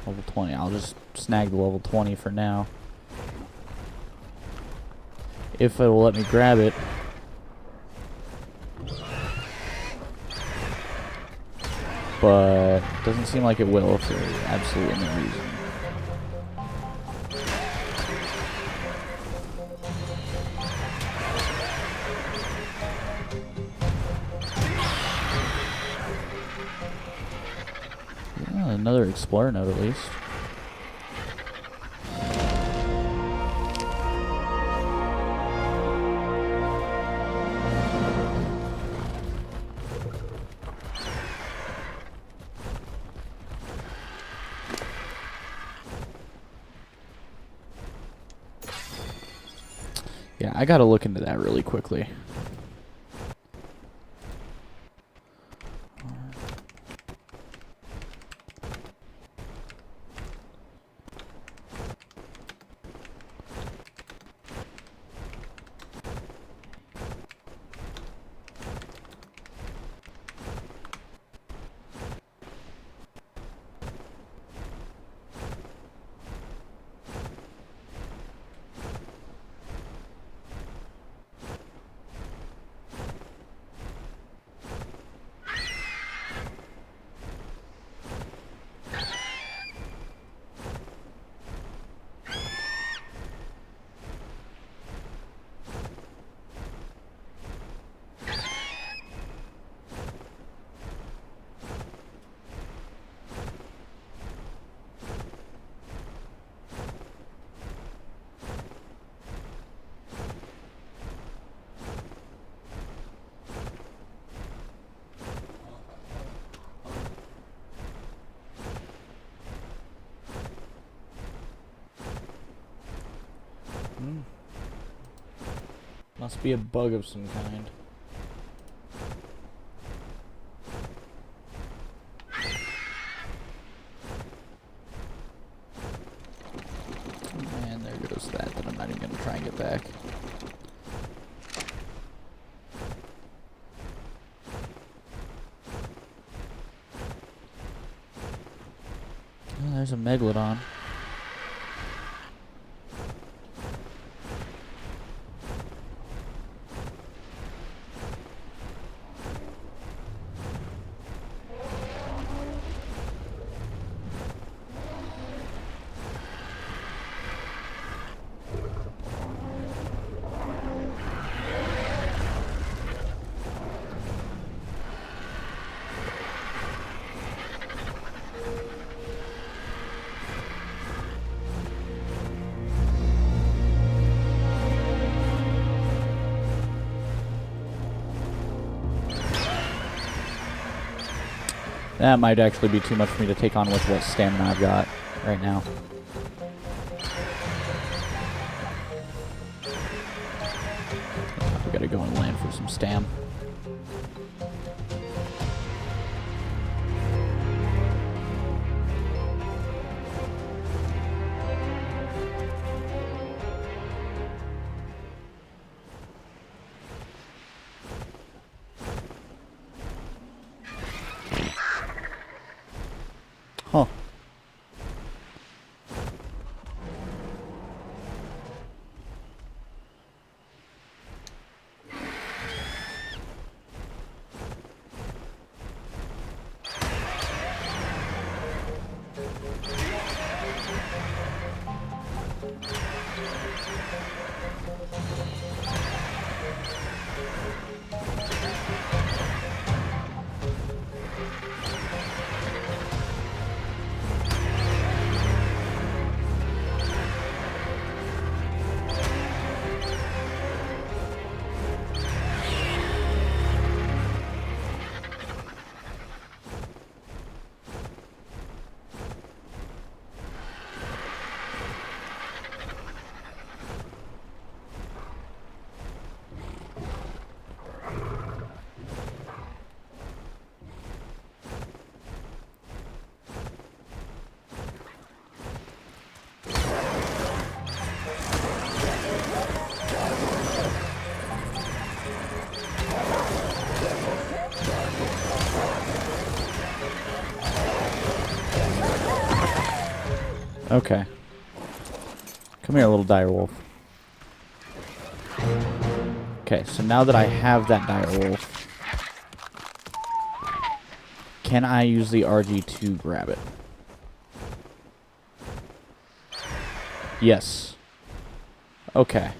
Level 20. I'll just snag the level 20 for now. If it will let me grab it. But doesn't seem like it will for absolutely no reason. Well, another Explorer note at least. Yeah, I gotta look into that really quickly. Must be a bug of some kind. And there goes that I'm not even going to try and get back. Oh, there's a Megalodon. That might actually be too much for me to take on with what stamina I've got right now. We gotta go and land for some stam. Okay. Come here, little direwolf. Okay, so now that I have that direwolf, can I use the RG to grab it? Yes. Okay.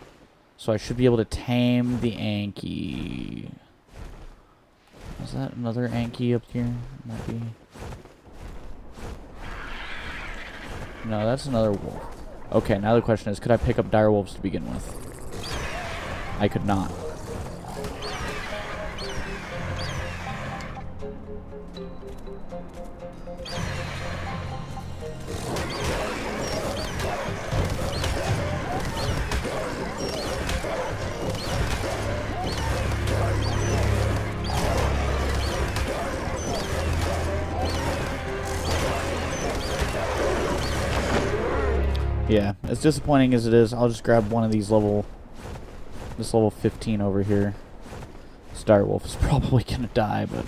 So I should be able to tame the Anki. Is that another Anki up here? Might be. No, that's another wolf. Okay, now the question is, could I pick up dire wolves to begin with? I could not. Yeah, as disappointing as it is, I'll just grab one of these this level 15 over here. This direwolf is probably gonna die, but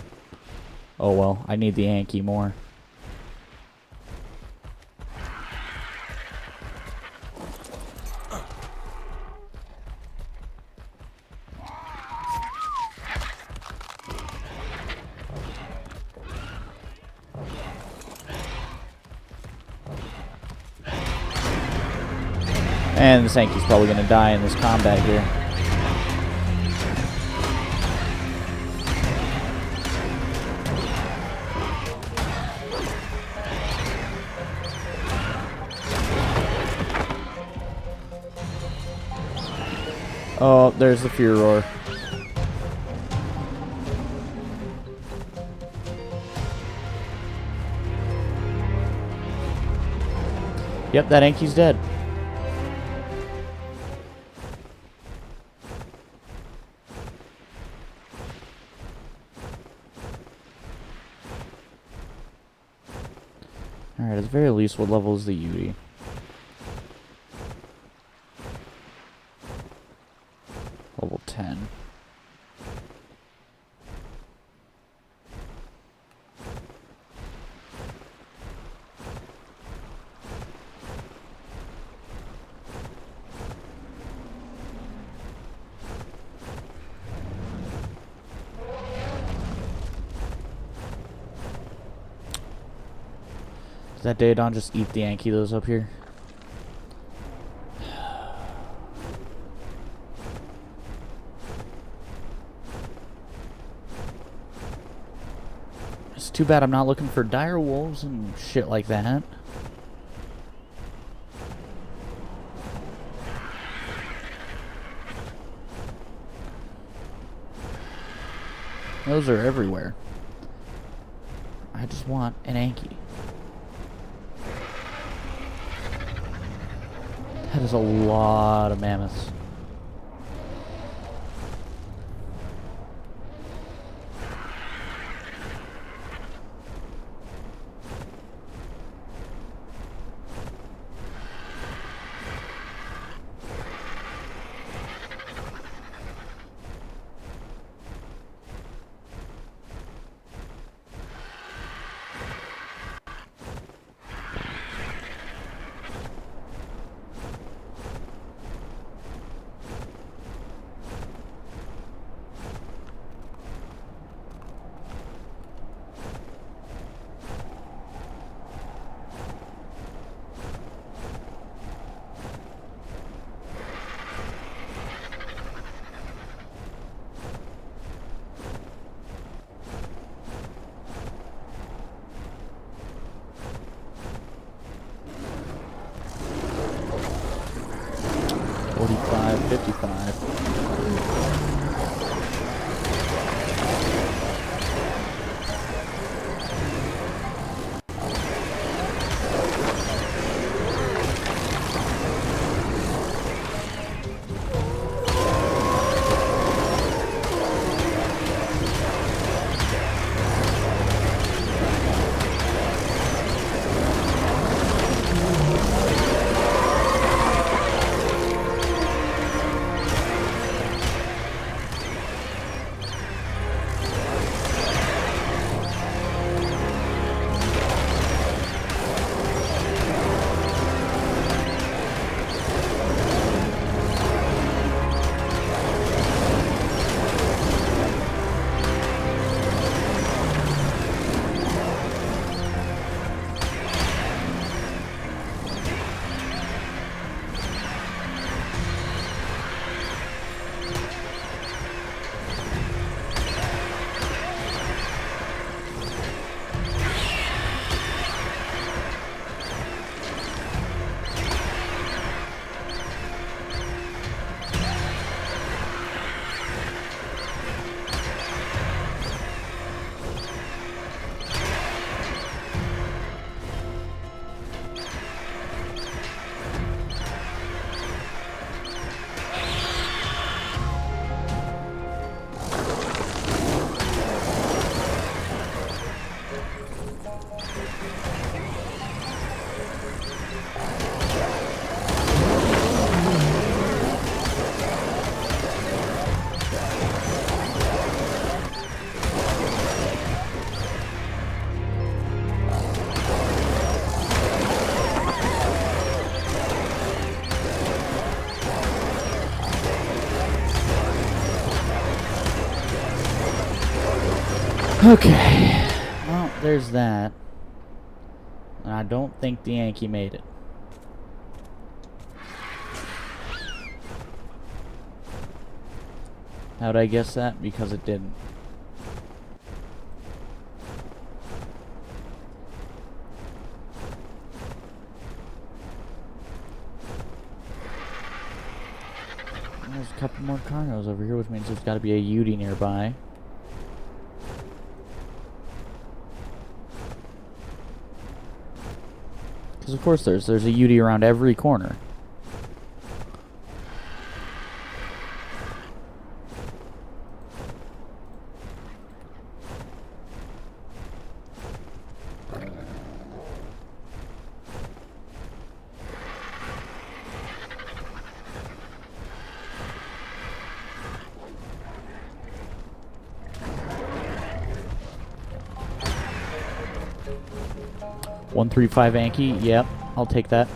oh well, I need the Anki more. And this Anki's probably going to die in this combat here. Oh, there's the Fear Roar. Yep, that Anki's dead. Alright, at the very least, what level is the Yui? Level 10. Does that Daedon just eat the Ankylos up here? It's too bad I'm not looking for dire wolves and shit like that. Those are everywhere. I just want an Anki. That is a lot of mammoths. $45, $55. Okay. Well, there's that. And I don't think the Yankee made it. How'd I guess that? Because it didn't. There's a couple more carnos over here, which means there's got to be a Yudi nearby. Because of course there's a Yudi around every corner. $135 Anki, yep, I'll take that.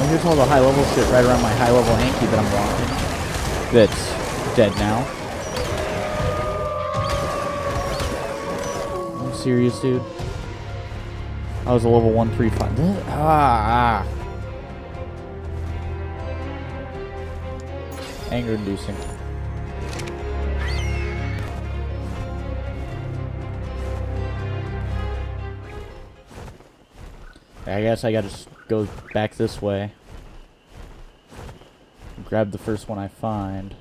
Here's all the high-level shit right around my high-level Anki that I'm walking. That's dead now. Are you serious, dude? I was a level 135. Anger-inducing. I guess I gotta just go back this way. Grab the first one I find.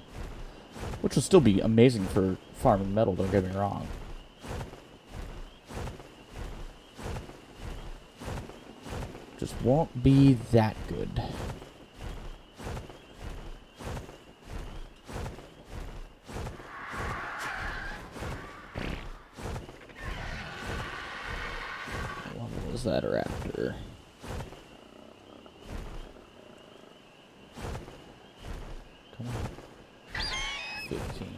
Which will still be amazing for farming metal, don't get me wrong. Just won't be that good. What was that raptor? Come on. 15.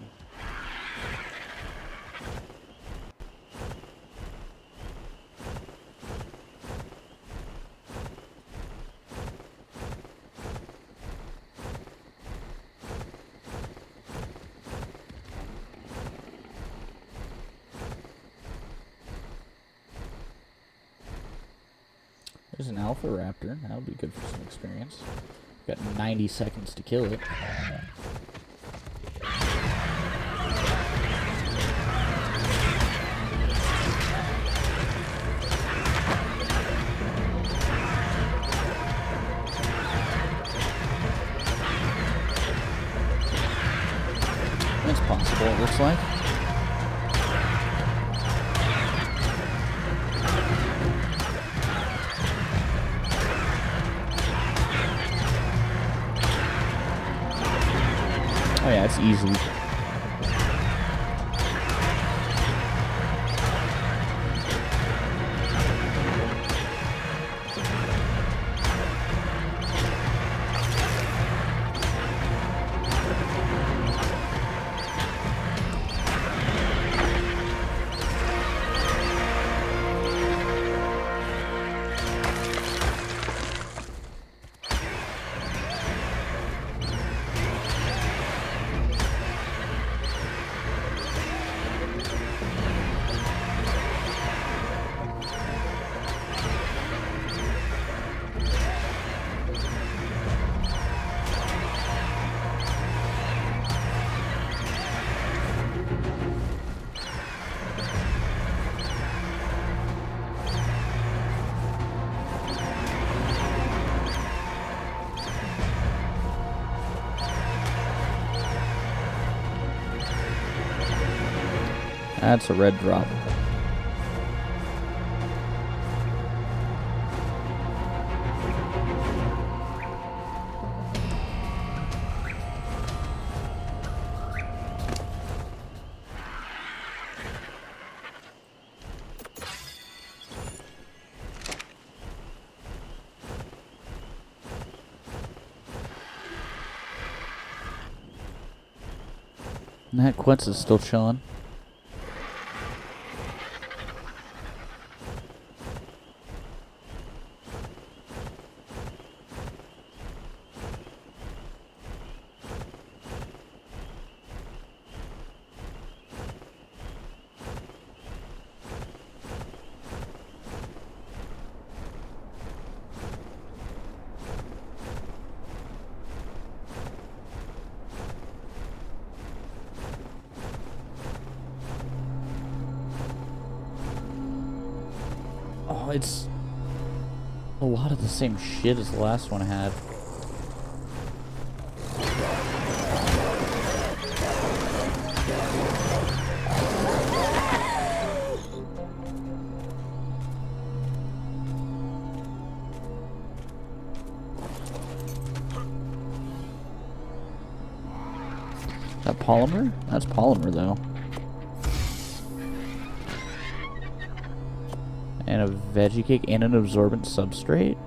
There's an alpha raptor. That'll be good for some experience. Got 90 seconds to kill it. It's possible, it looks like. Oh yeah, it's easy. That's a red drop. And that Quince is still chilling. Oh, it's a lot of the same shit as the last one had. Is that polymer? That's polymer, though. And a veggie cake and an absorbent substrate?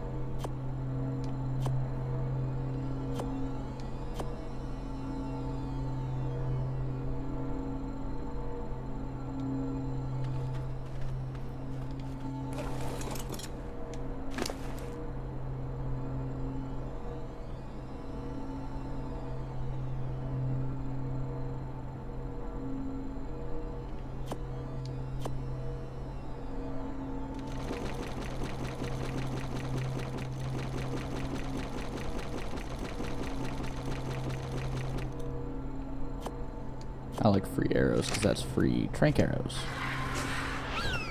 I like free arrows because that's free trank arrows.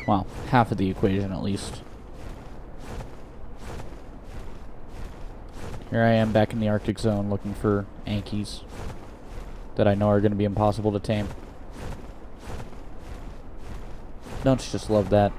Well, half of the equation at least. Here I am back in the Arctic zone looking for Ankies that I know are going to be impossible to tame. Don't you just love that?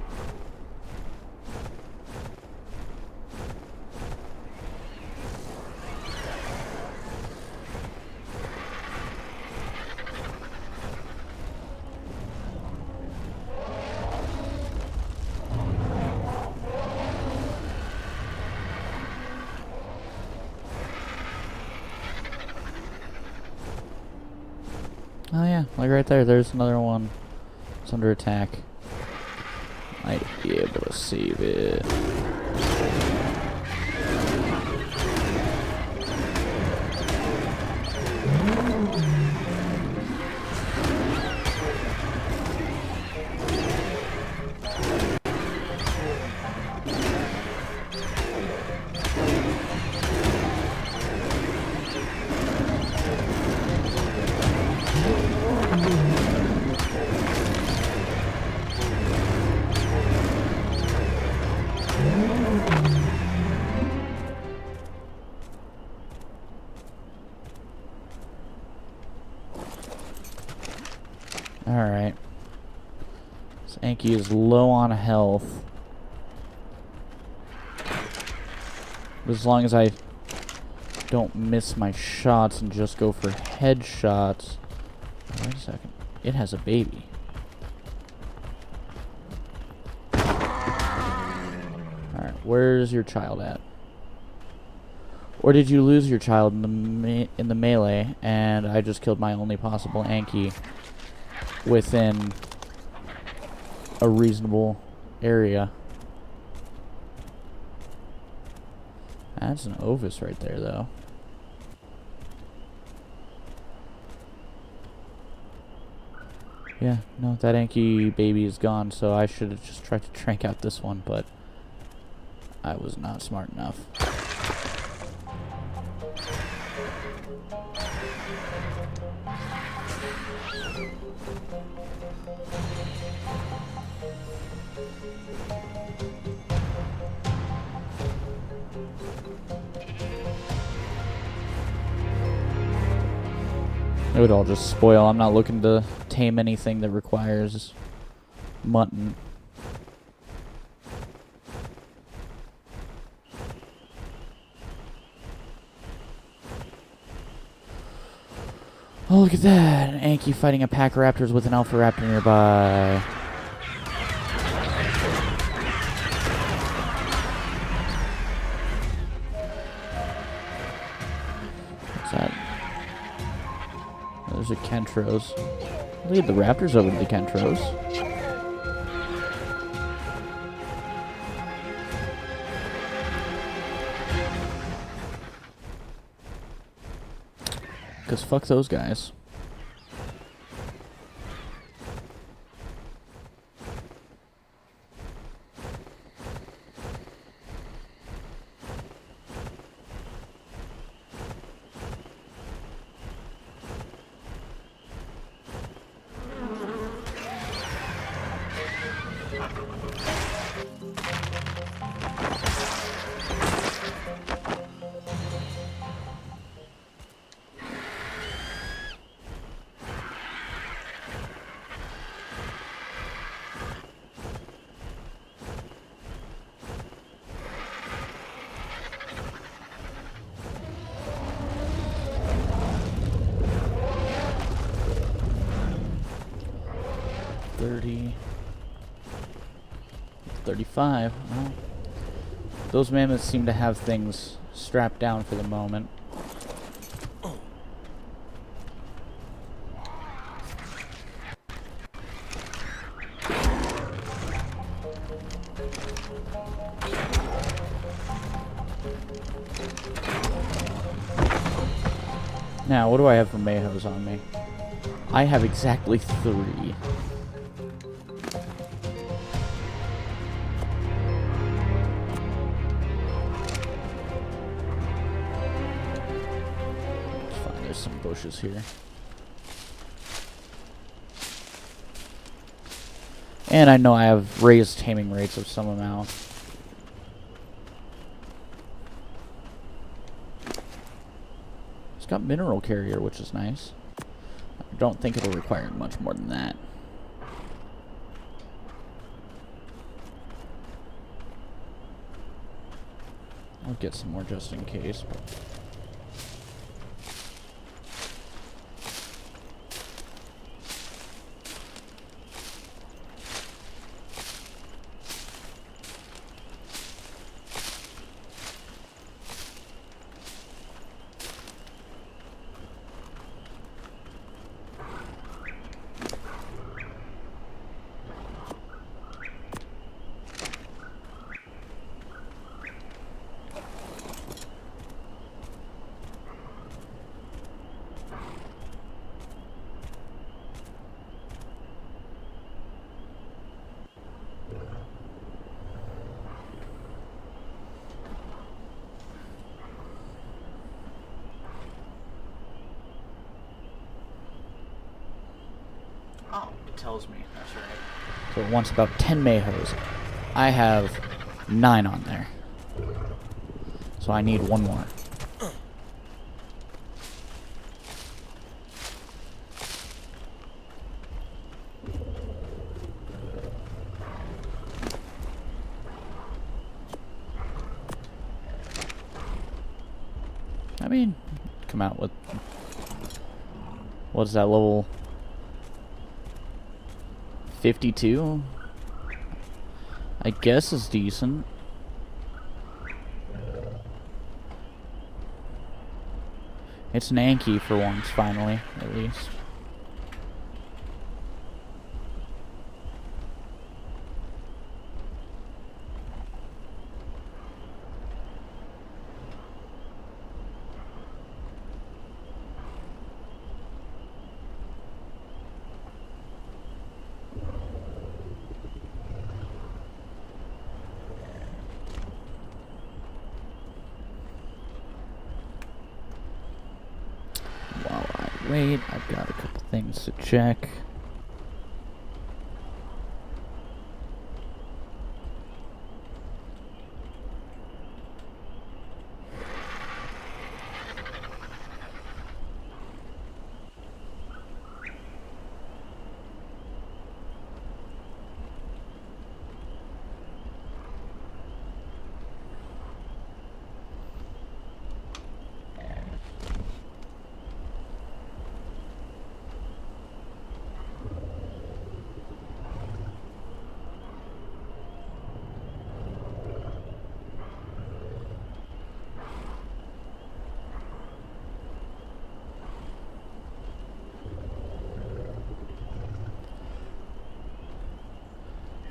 Oh yeah, like right there, there's another one. It's under attack. Might be able to save it. Alright. This Anki is low on health. But as long as I don't miss my shots and just go for headshots. Oh, wait a second. It has a baby. Alright, where's your child at? Or did you lose your child in the melee and I just killed my only possible Anki within a reasonable area? That's an Ovis right there, though. Yeah, no, that Anki baby is gone, so I should have just tried to trank out this one, but I was not smart enough. It would all just spoil. I'm not looking to tame anything that requires mutton. Oh, look at that. An Anki fighting a pack of raptors with an alpha raptor nearby. What's that? Oh, there's a Kentros. Look at the raptors over to the Kentros. Because fuck those guys. $35. Well, those mammoths seem to have things strapped down for the moment. Now, what do I have for Mayhos on me? I have exactly 3. Some bushes here. And I know I have raised taming rates of some amount. It's got mineral carrier, which is nice. I don't think it'll require much more than that. I'll get some more just in case. But oh, it tells me. That's right. So it wants about 10 Mayhos. I have 9 on there. So I need 1 more. I mean, come out with... What's that, level 52? I guess is decent. It's an Anki for once, finally, at least. Wait, I've got a couple things to check.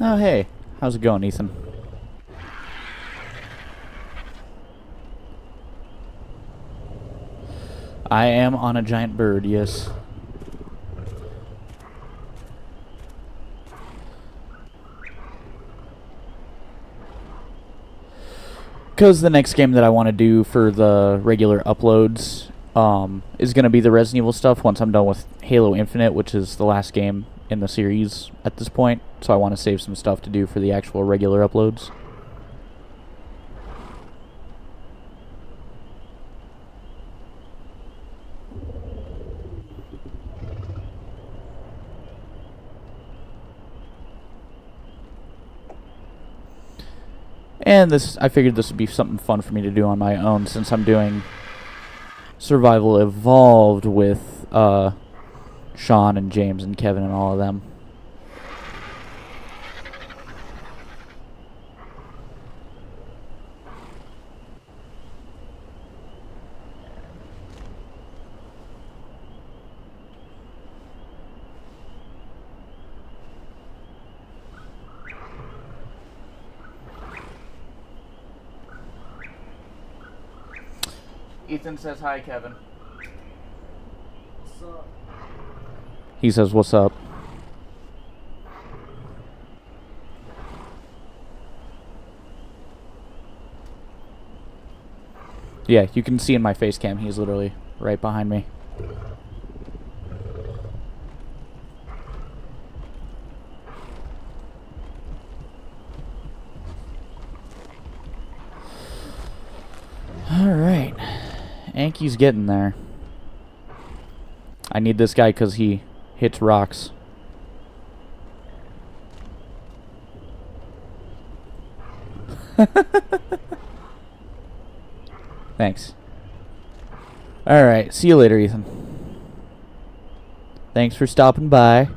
Oh, hey. How's it going, Ethan? I am on a giant bird, yes. Because the next game that I want to do for the regular uploads is going to be the Resident Evil stuff once I'm done with Halo Infinite, which is the last game in the series at this point. So I want to save some stuff to do for the actual regular uploads. And I figured this would be something fun for me to do on my own, since I'm doing Survival Evolved with Sean and James and Kevin and all of them. Ethan says hi, Kevin. What's up? He says, what's up? Yeah, you can see in my face cam, he's literally right behind me. Alright. Anki's getting there. I need this guy because he hits rocks. Thanks. Alright, see you later, Ethan. Thanks for stopping by.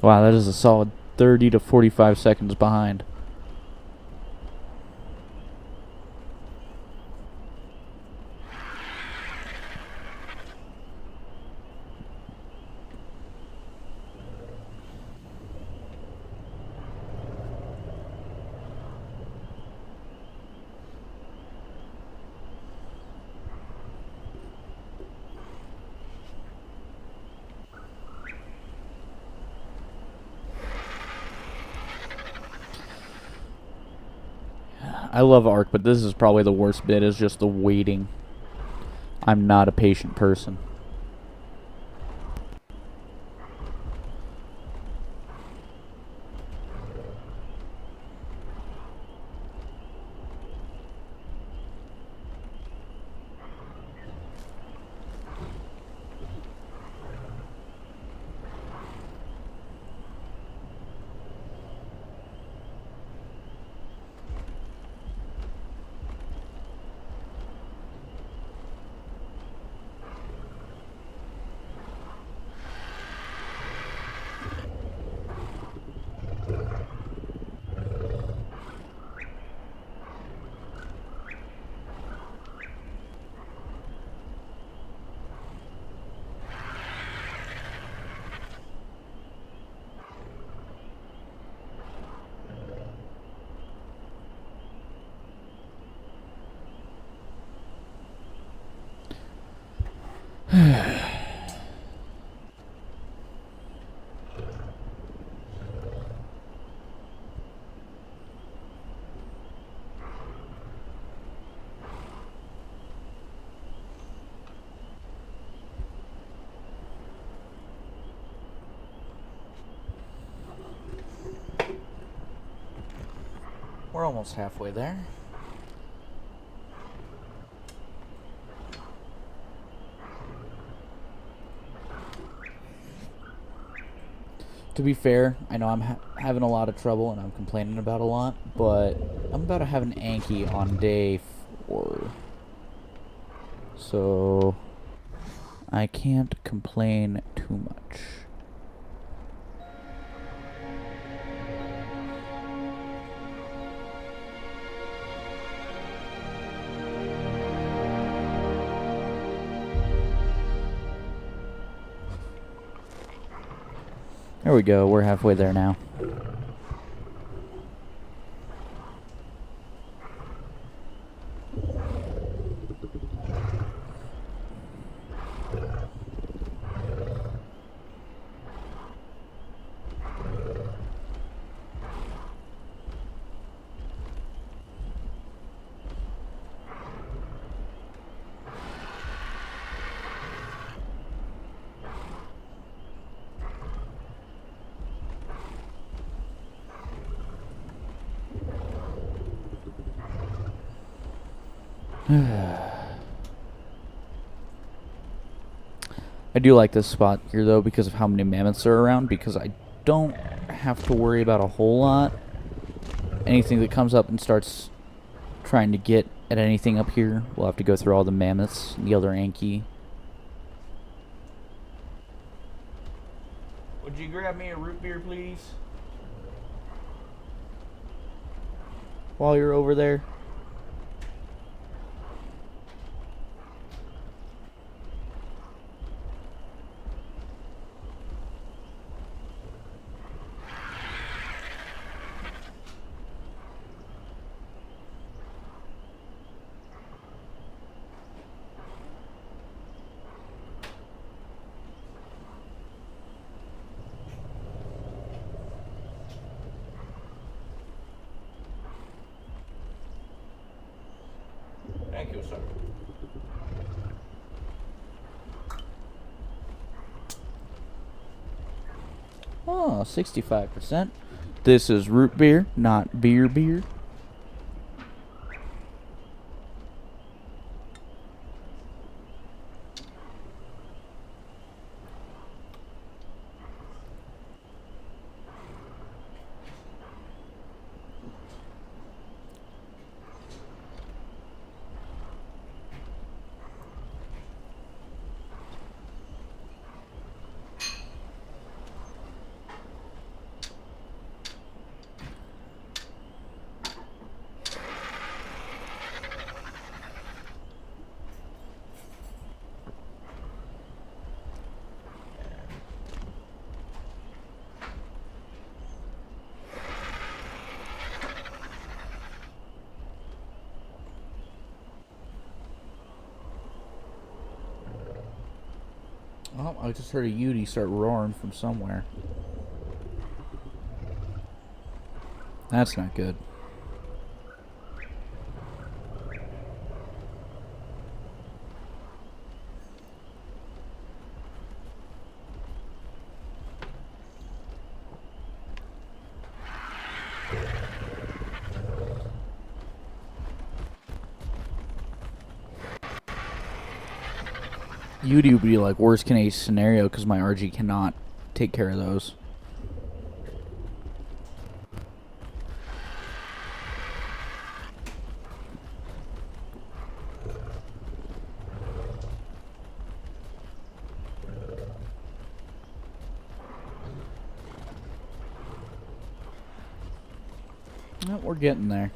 Wow, that is a solid 30 to 45 seconds behind. I love Ark, but this is probably the worst bit, is just the waiting. I'm not a patient person. We're almost halfway there. To be fair, I know I'm having a lot of trouble and I'm complaining about a lot, but I'm about to have an Anki on day 4. So I can't complain too much. There we go, we're halfway there now. I do like this spot here, though, because of how many mammoths are around, because I don't have to worry about a whole lot. Anything that comes up and starts trying to get at anything up here, we'll have to go through all the mammoths and the other Anki. Would you grab me a root beer, please? While you're over there? Thank you, sir. Oh, 65%. This is root beer, not beer. Oh, I just heard a Yudi start roaring from somewhere. That's not good. Yudi would be like worst case scenario because my RG cannot take care of those. Well, we're getting there.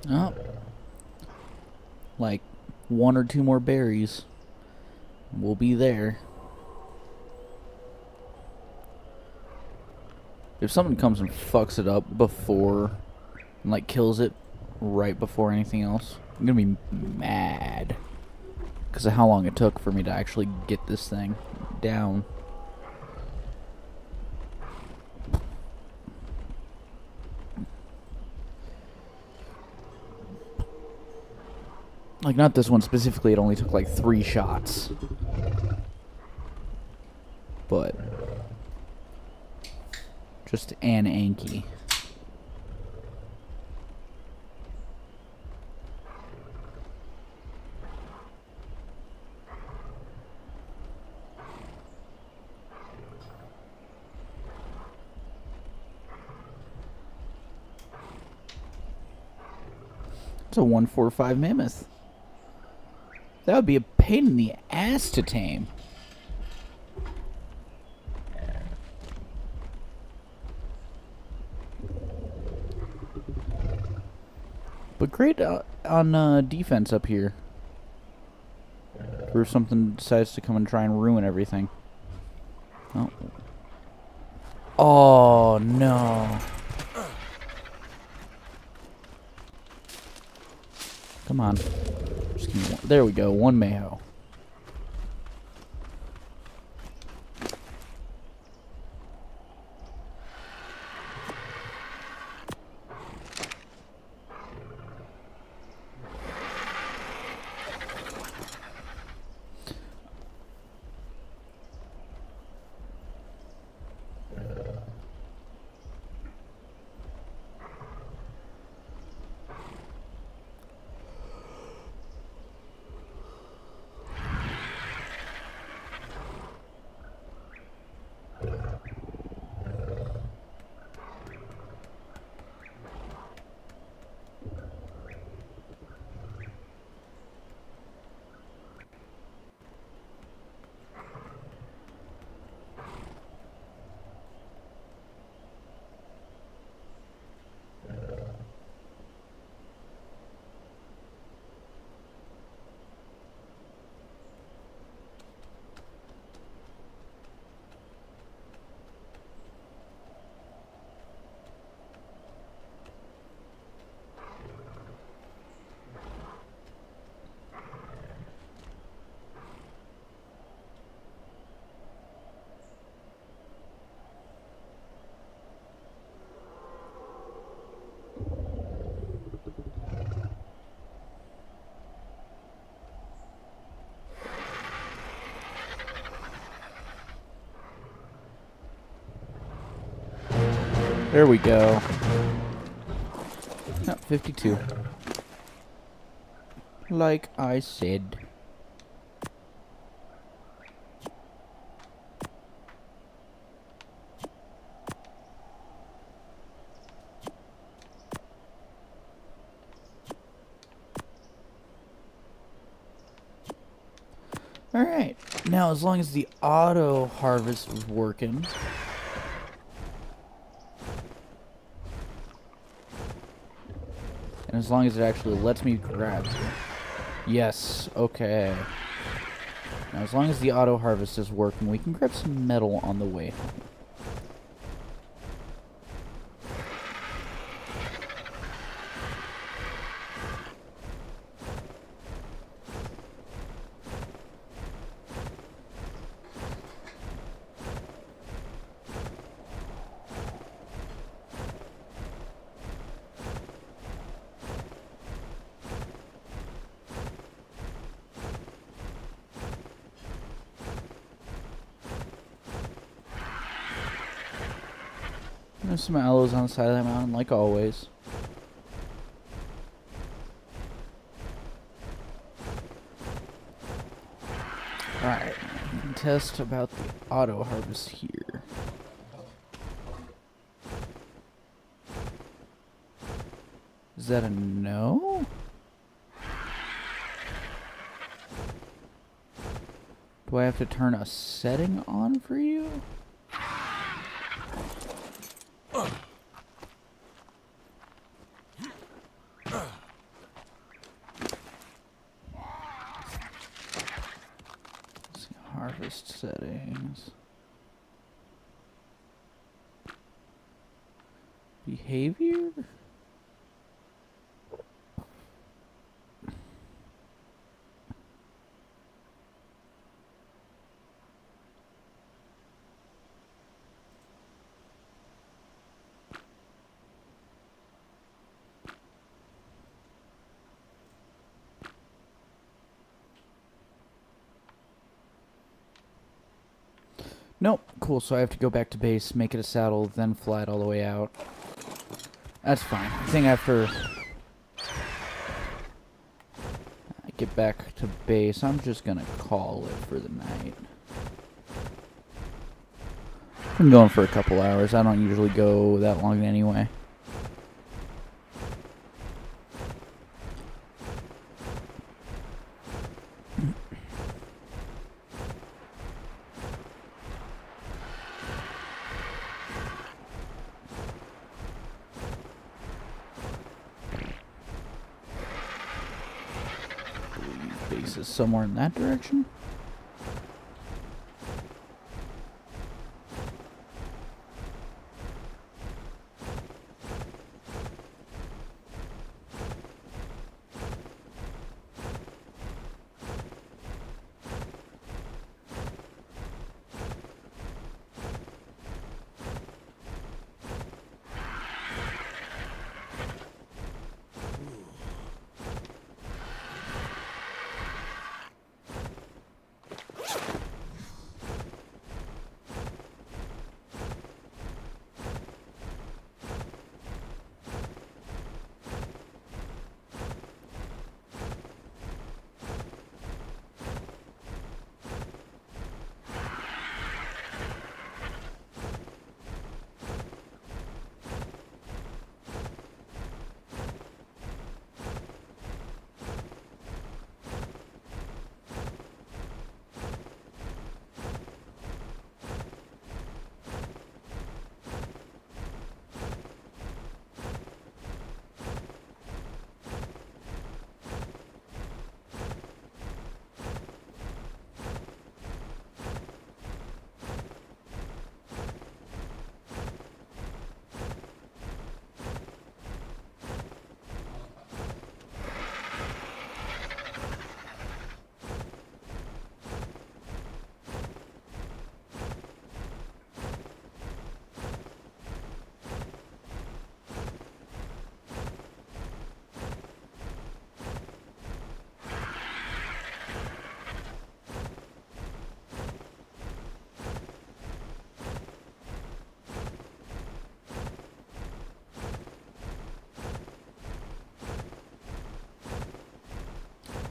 Oh. Like 1 or 2 more berries. We'll be there. If someone comes and fucks it up before, and like kills it right before anything else, I'm gonna be mad. Because of how long it took for me to actually get this thing down. Like, not this one specifically, it only took like 3 shots. But just an Anki. It's a 145 mammoth. That would be a pain in the ass to tame. But great on defense up here. Or if something decides to come and try and ruin everything. Oh. Oh, no. Come on. Just give me one. There we go. 1 Mayo. There we go. Oh, 52. Like I said. Alright. Now, as long as the auto harvest is working. And as long as it actually lets me grab it. Yes, okay. Now, as long as the auto harvest is working, we can grab some metal on the way home. There's some aloes on the side of that mountain, like always. Alright, we can test about the auto harvest here. Is that a no? Do I have to turn a setting on for you? Harvest settings. Behavior? Nope. Cool, so I have to go back to base, make it a saddle, then fly it all the way out. That's fine. I think after I get back to base, I'm just gonna call it for the night. I'm going for a couple hours. I don't usually go that long anyway. Base is somewhere in that direction.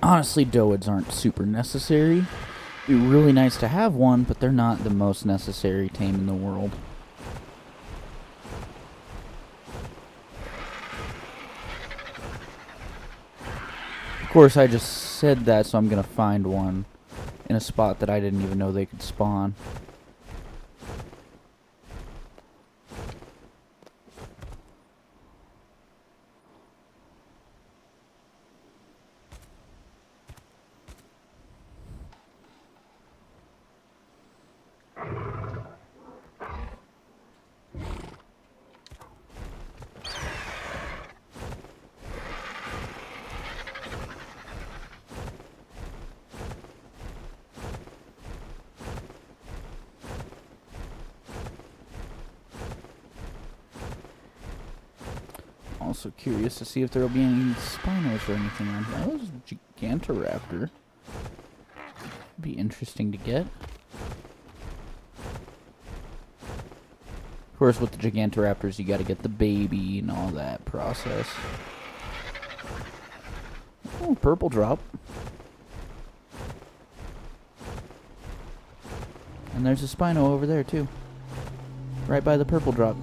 Honestly, Doids aren't super necessary. It'd be really nice to have one, but they're not the most necessary tame in the world. Of course, I just said that, so I'm gonna find one in a spot that I didn't even know they could spawn. Also curious to see if there'll be any Spinos or anything on here. Oh, there's a Gigantoraptor. Be interesting to get. Of course, with the Gigantoraptors, you gotta get the baby and all that process. Oh, purple drop. And there's a Spino over there, too. Right by the purple drop.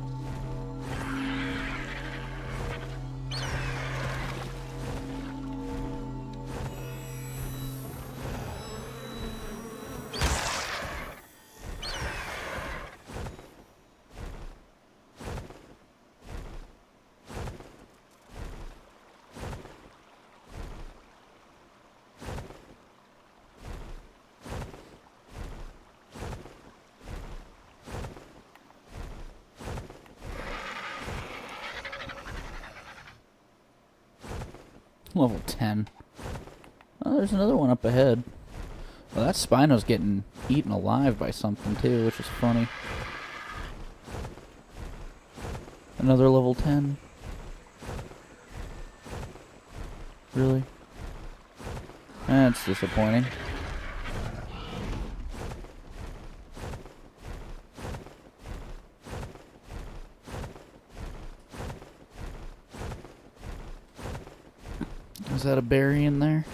Level 10. Oh, there's another one up ahead. Well, that Spino's getting eaten alive by something, too, which is funny. Another level 10. Really? That's disappointing. Is that a berry in there?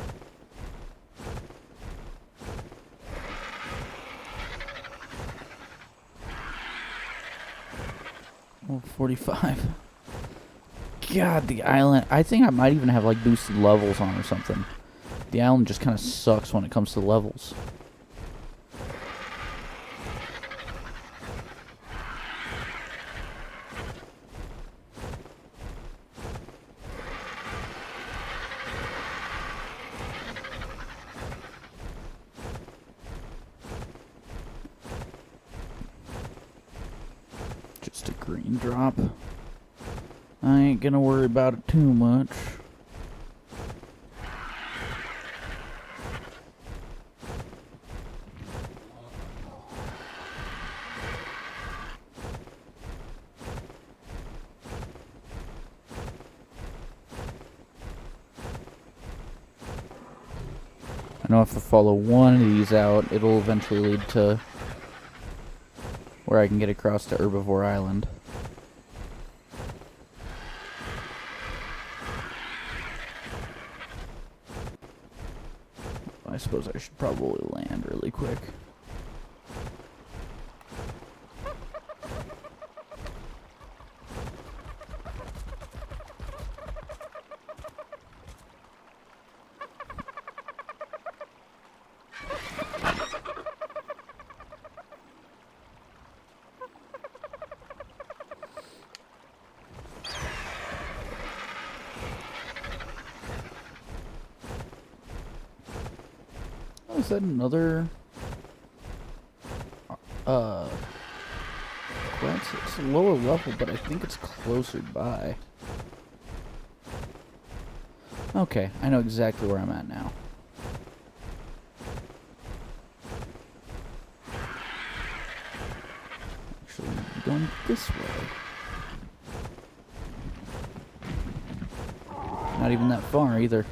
Oh, 45. God, the island. I think I might even have like boosted levels on or something. The island just kind of sucks when it comes to levels. Just a green drop. I ain't gonna worry about it too much. I know if I follow one of these out, it'll eventually lead to where I can get across to Herbivore Island. I suppose I should probably land really quick. Is that another quest? It's a lower level, but I think it's closer by. Okay, I know exactly where I'm at now. Actually, I'm going this way. Not even that far either.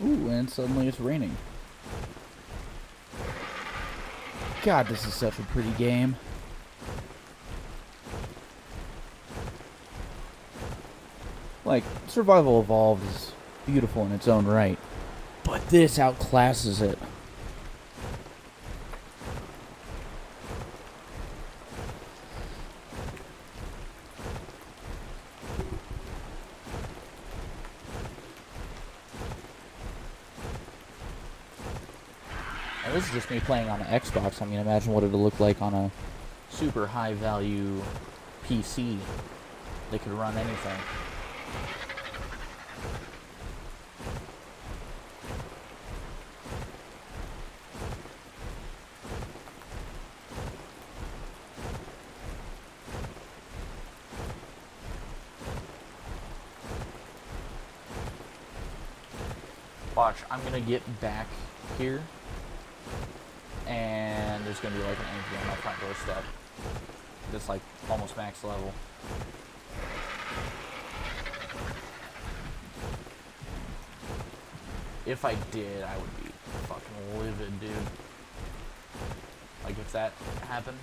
Ooh, and suddenly it's raining. God, this is such a pretty game. Like, Survival Evolved is beautiful in its own right, but this outclasses it. Now, this is just me playing on the Xbox. I mean, imagine what it'll look like on a super high value PC that could run anything. Watch, I'm gonna get back here, and there's gonna be like an enemy on my front doorstep. That's like almost max level. If I did, I would be fucking livid, dude. Like if that happened.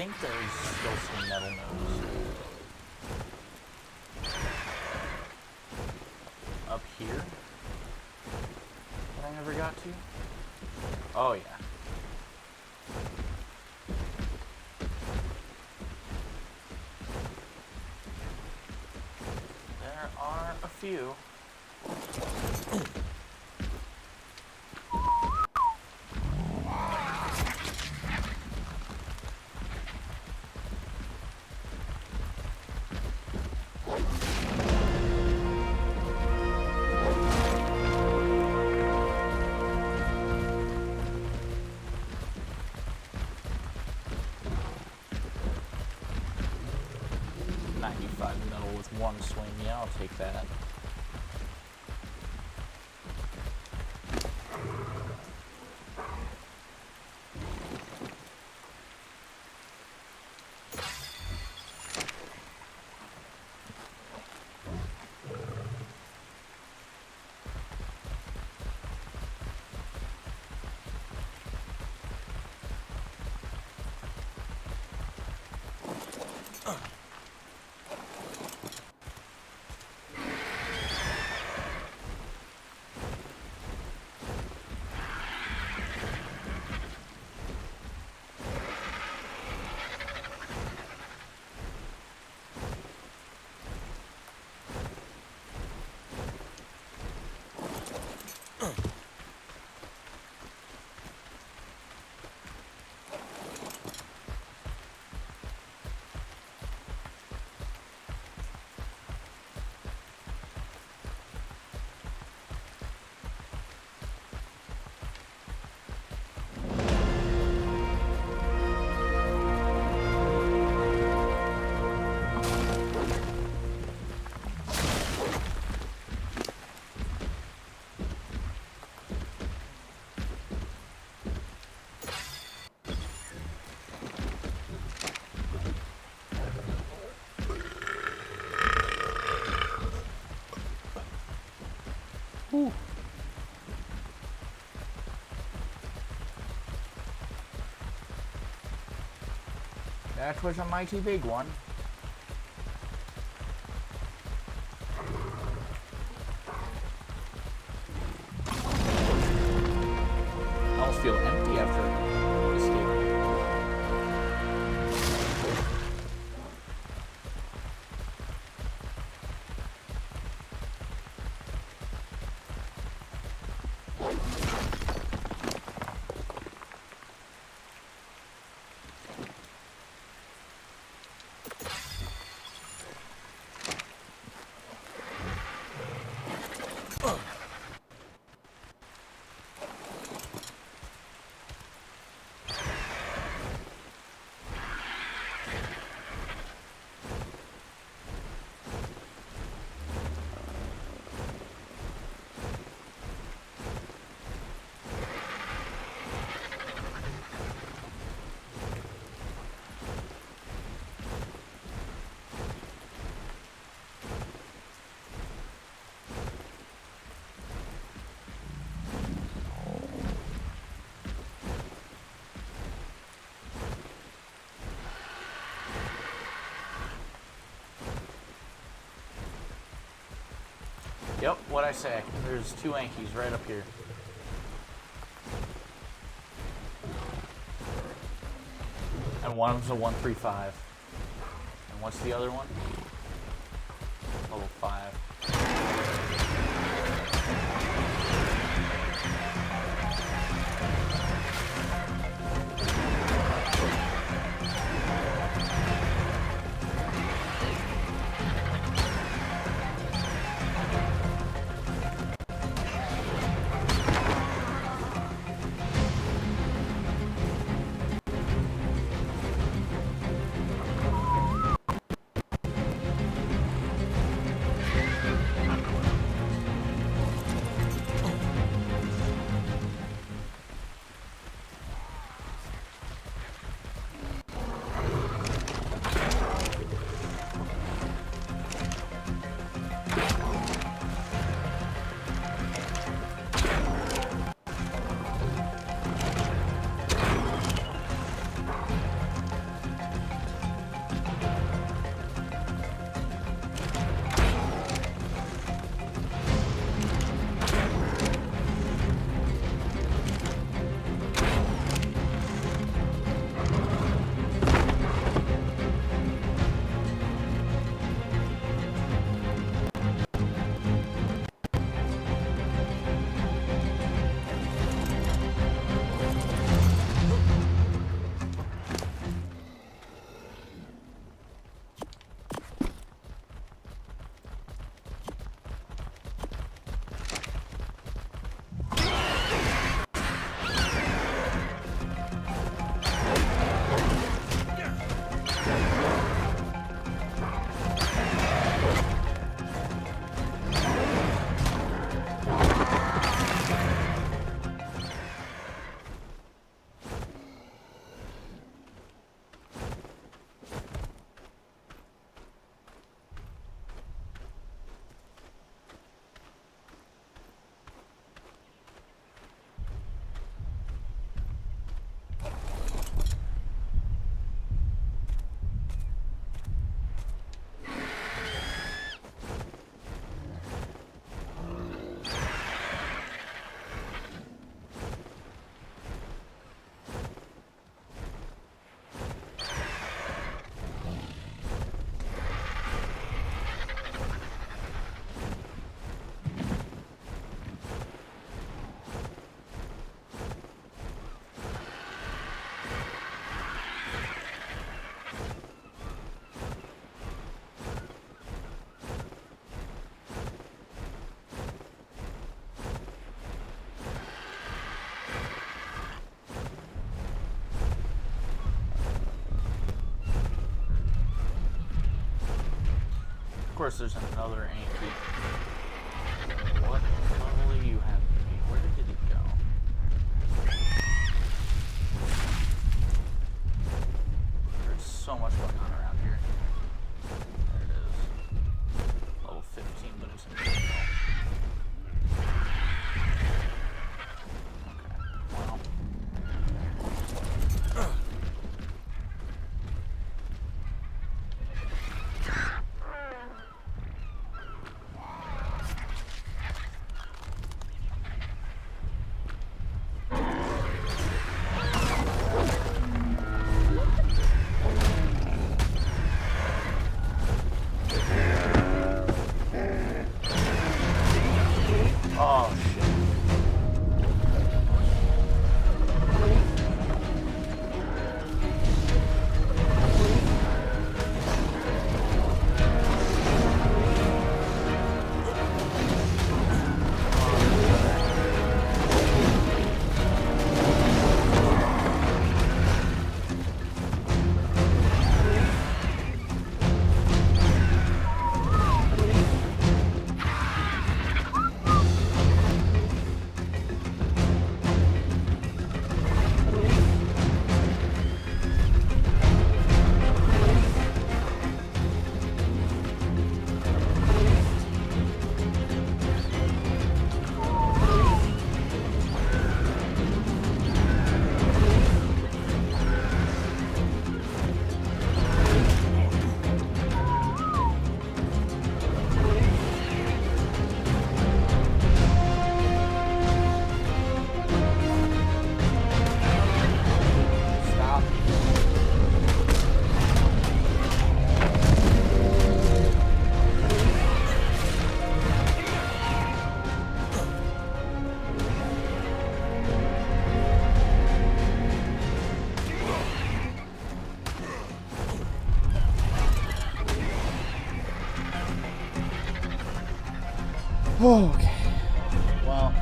think there's still some metal nodes up here that I never got to. Oh yeah. There are a few. Metal with one swing, yeah, I'll take that. Whew. That was a mighty big one. I almost feel empty after escaping. Yep, what'd I say? There's two Yankees right up here. And one of them's a 135. And what's the other one? Level 5. course, there's another Anki. What level do you have to be? Where did it go? There's so much going on around here. There it is. Level 15, but it's in the middle. Oh, shit. Okay. Well.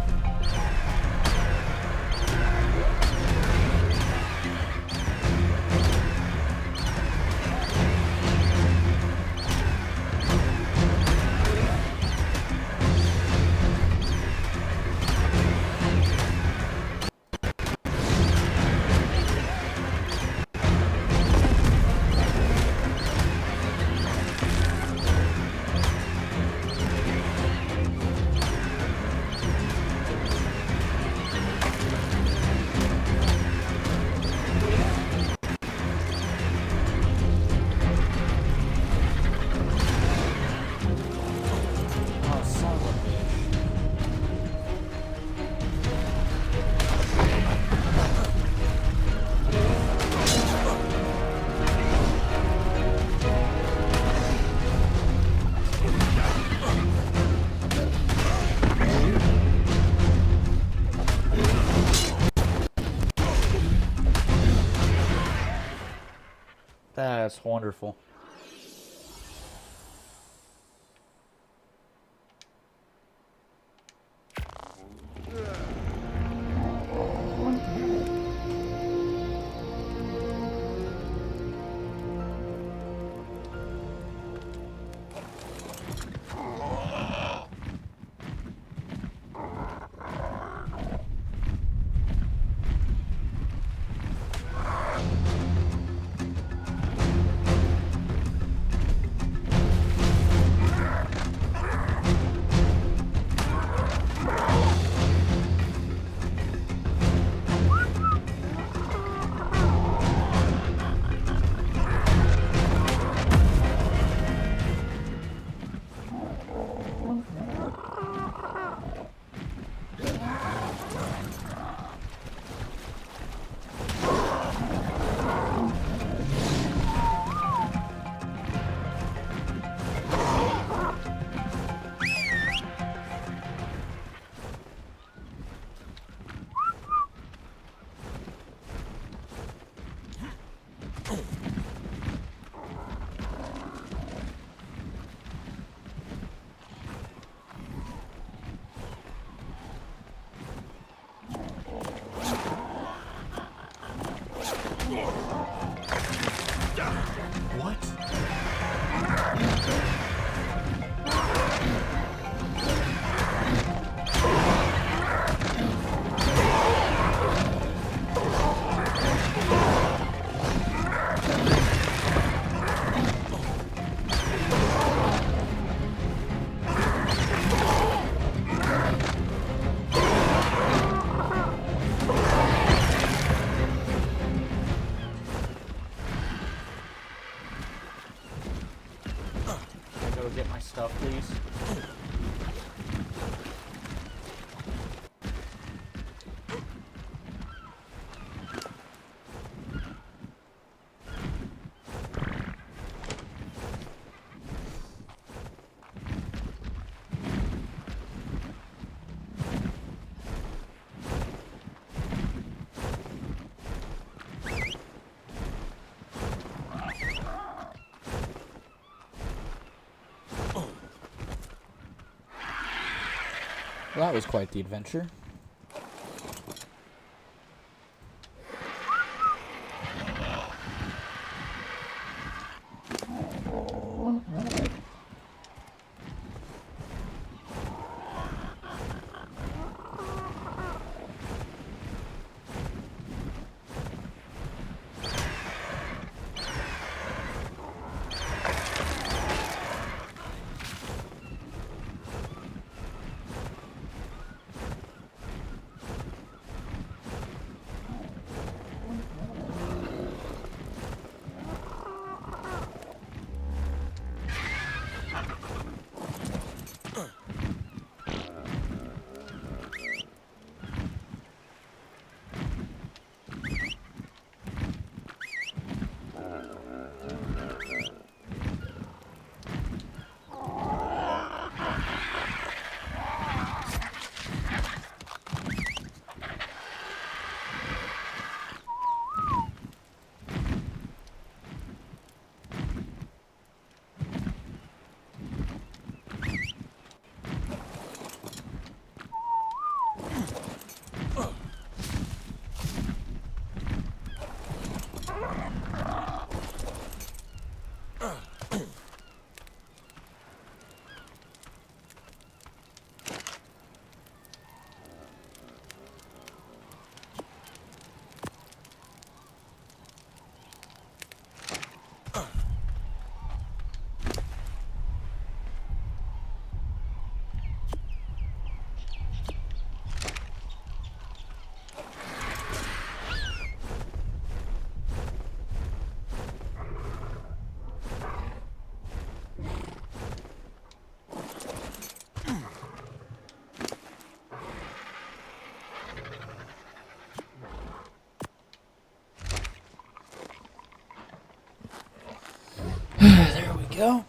Oh, son of a bitch. That's wonderful. stuff, please? Well, that was quite the adventure. There we go.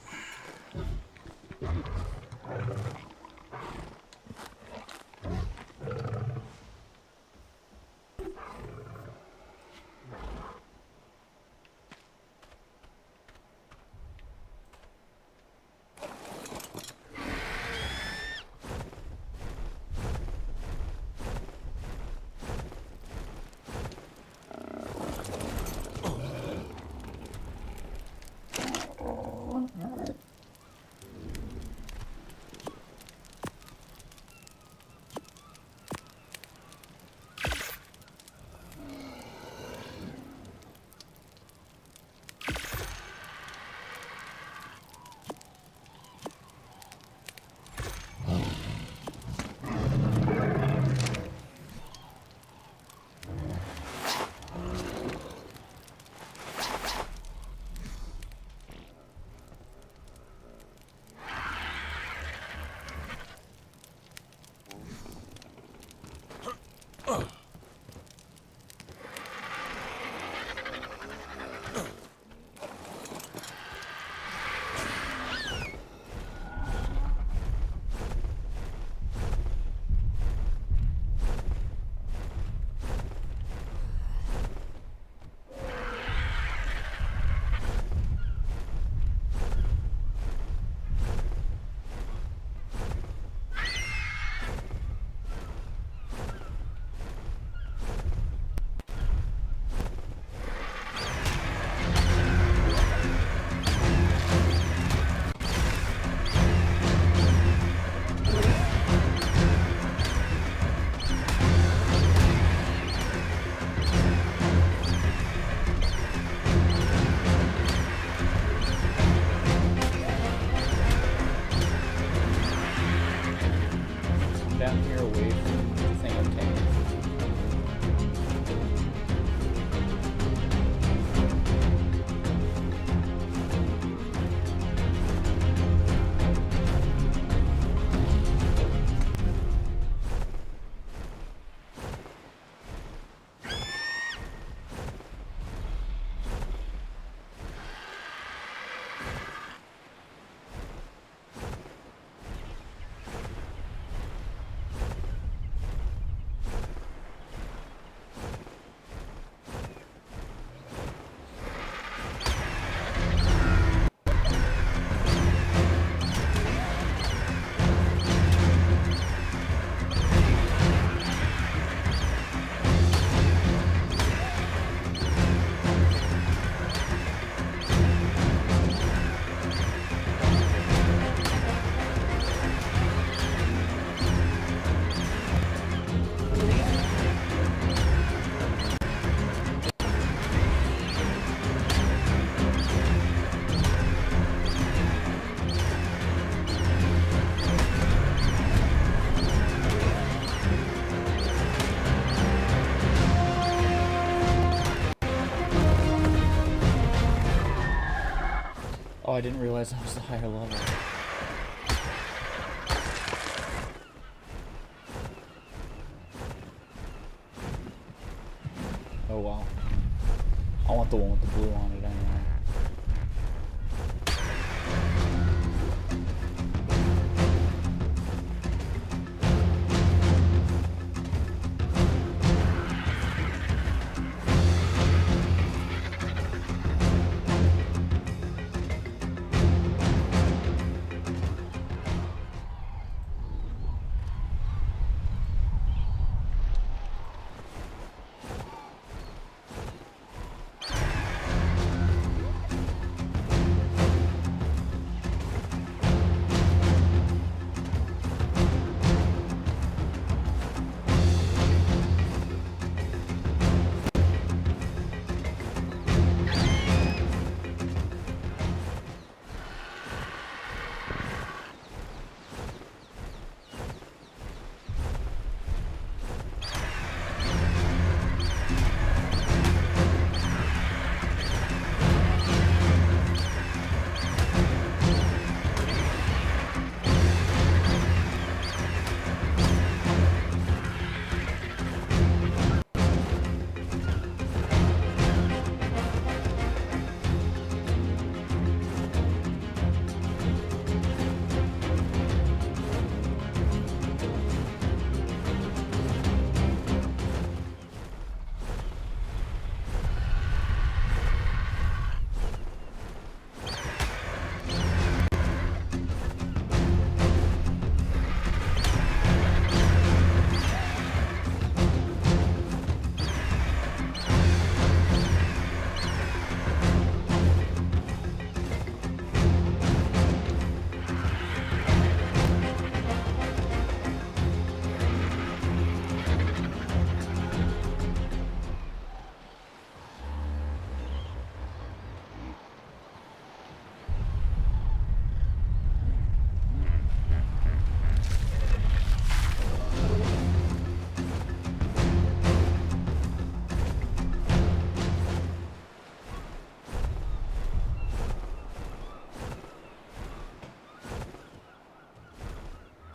I didn't realize that was the higher level. Oh wow. I want the one with the blue on it anyway.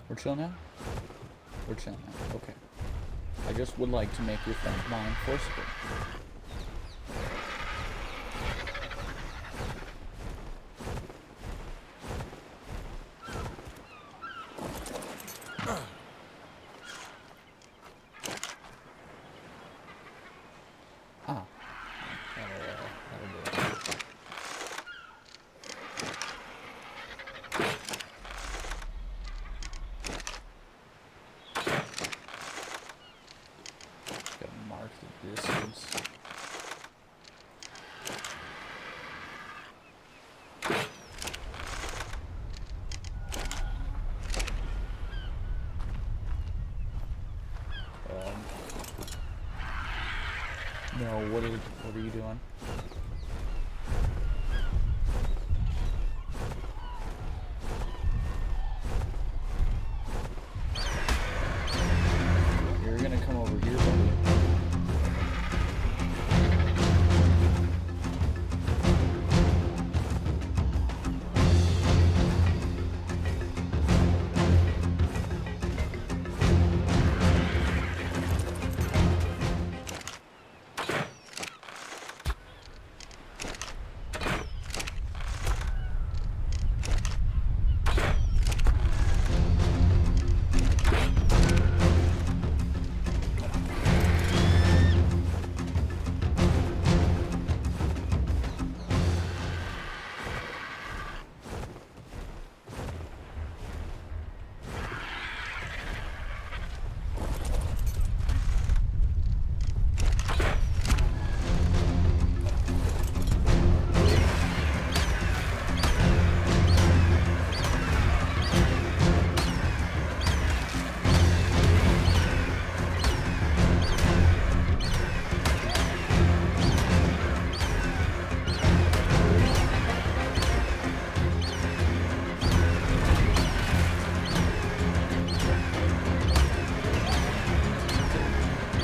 We're chill now? We're chill now, okay. I just would like to make your friend mine forcibly. Ah. That'll do it. Gotta mark the distance. No, what are you doing? You're gonna come over here, buddy.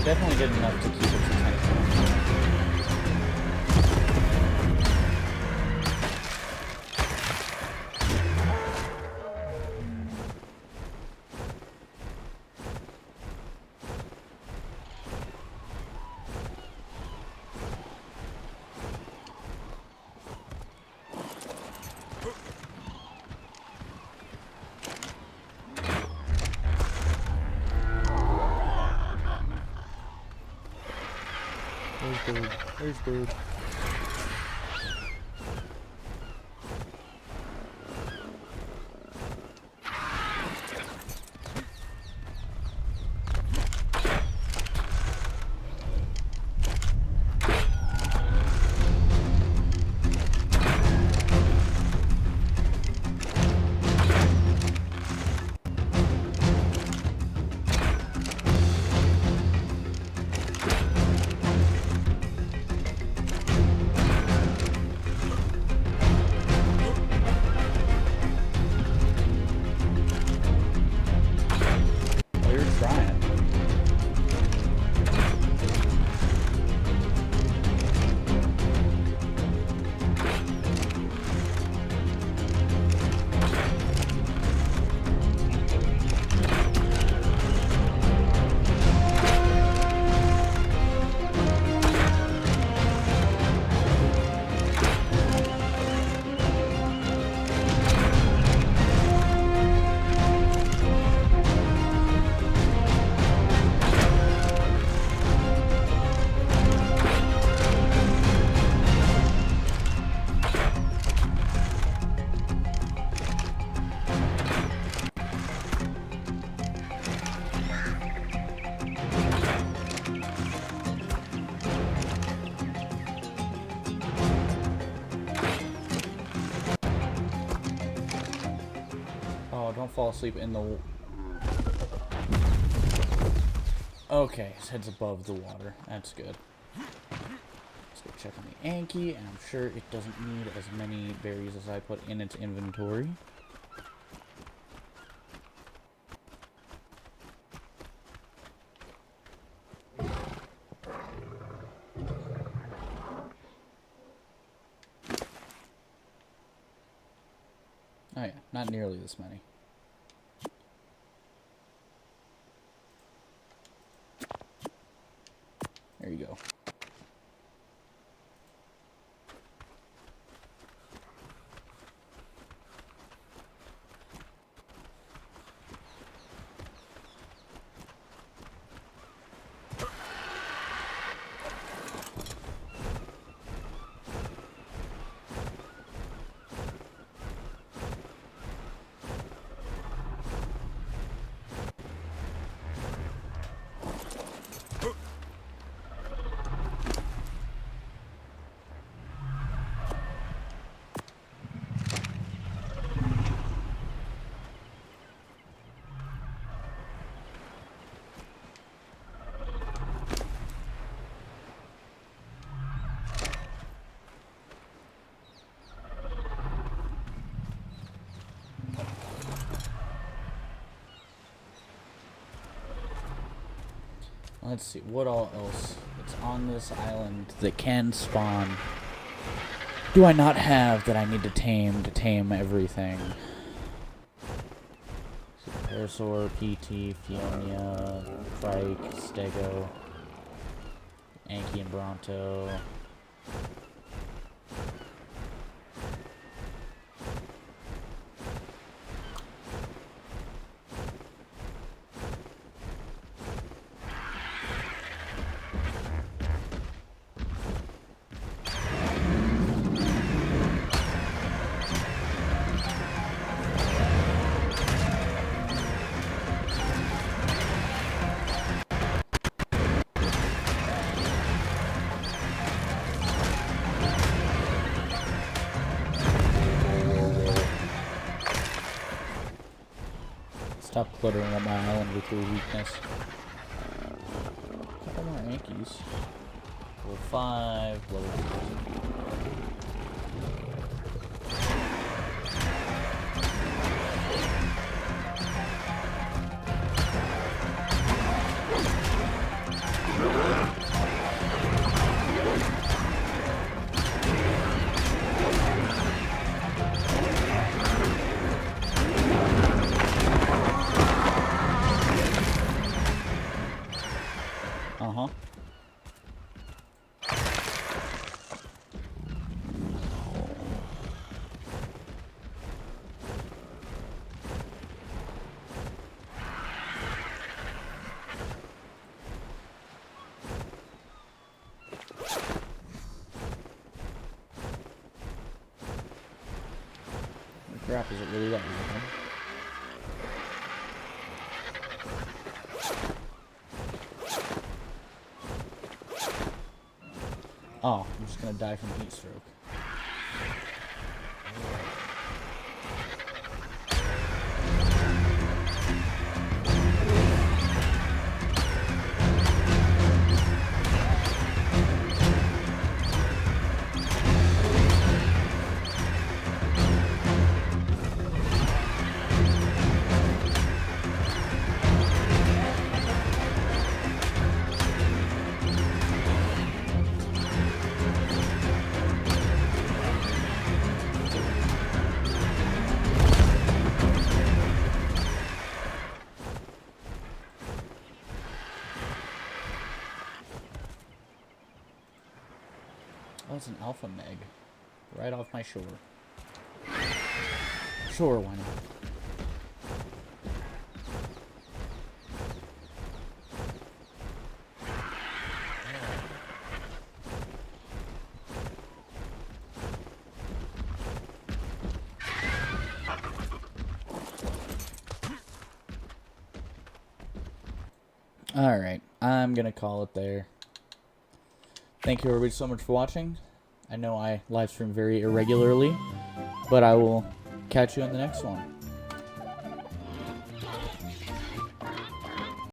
Definitely did enough to keep its attention. bird. There's bird. Don't fall asleep in the... Okay, his head's above the water. That's good. Let's go check on the Anki, and I'm sure it doesn't need as many berries as I put in its inventory. Oh yeah, not nearly this many. There you go. Let's see, what all else that's on this island that can spawn do I not have that I need to tame everything? Parasaur, PT, Fionia, Crike, Stego, Anki and Bronto. Stop cluttering up my island with your weakness. A couple more Yankees. Level 5, level 6. Crap, is it really that easy? Oh, I'm just gonna die from heat stroke. Oh, it's an alpha meg. Right off my shore. Sure, why not? Alright, I'm gonna call it there. Thank you everybody so much for watching. I know I live stream very irregularly, but I will catch you in the next one.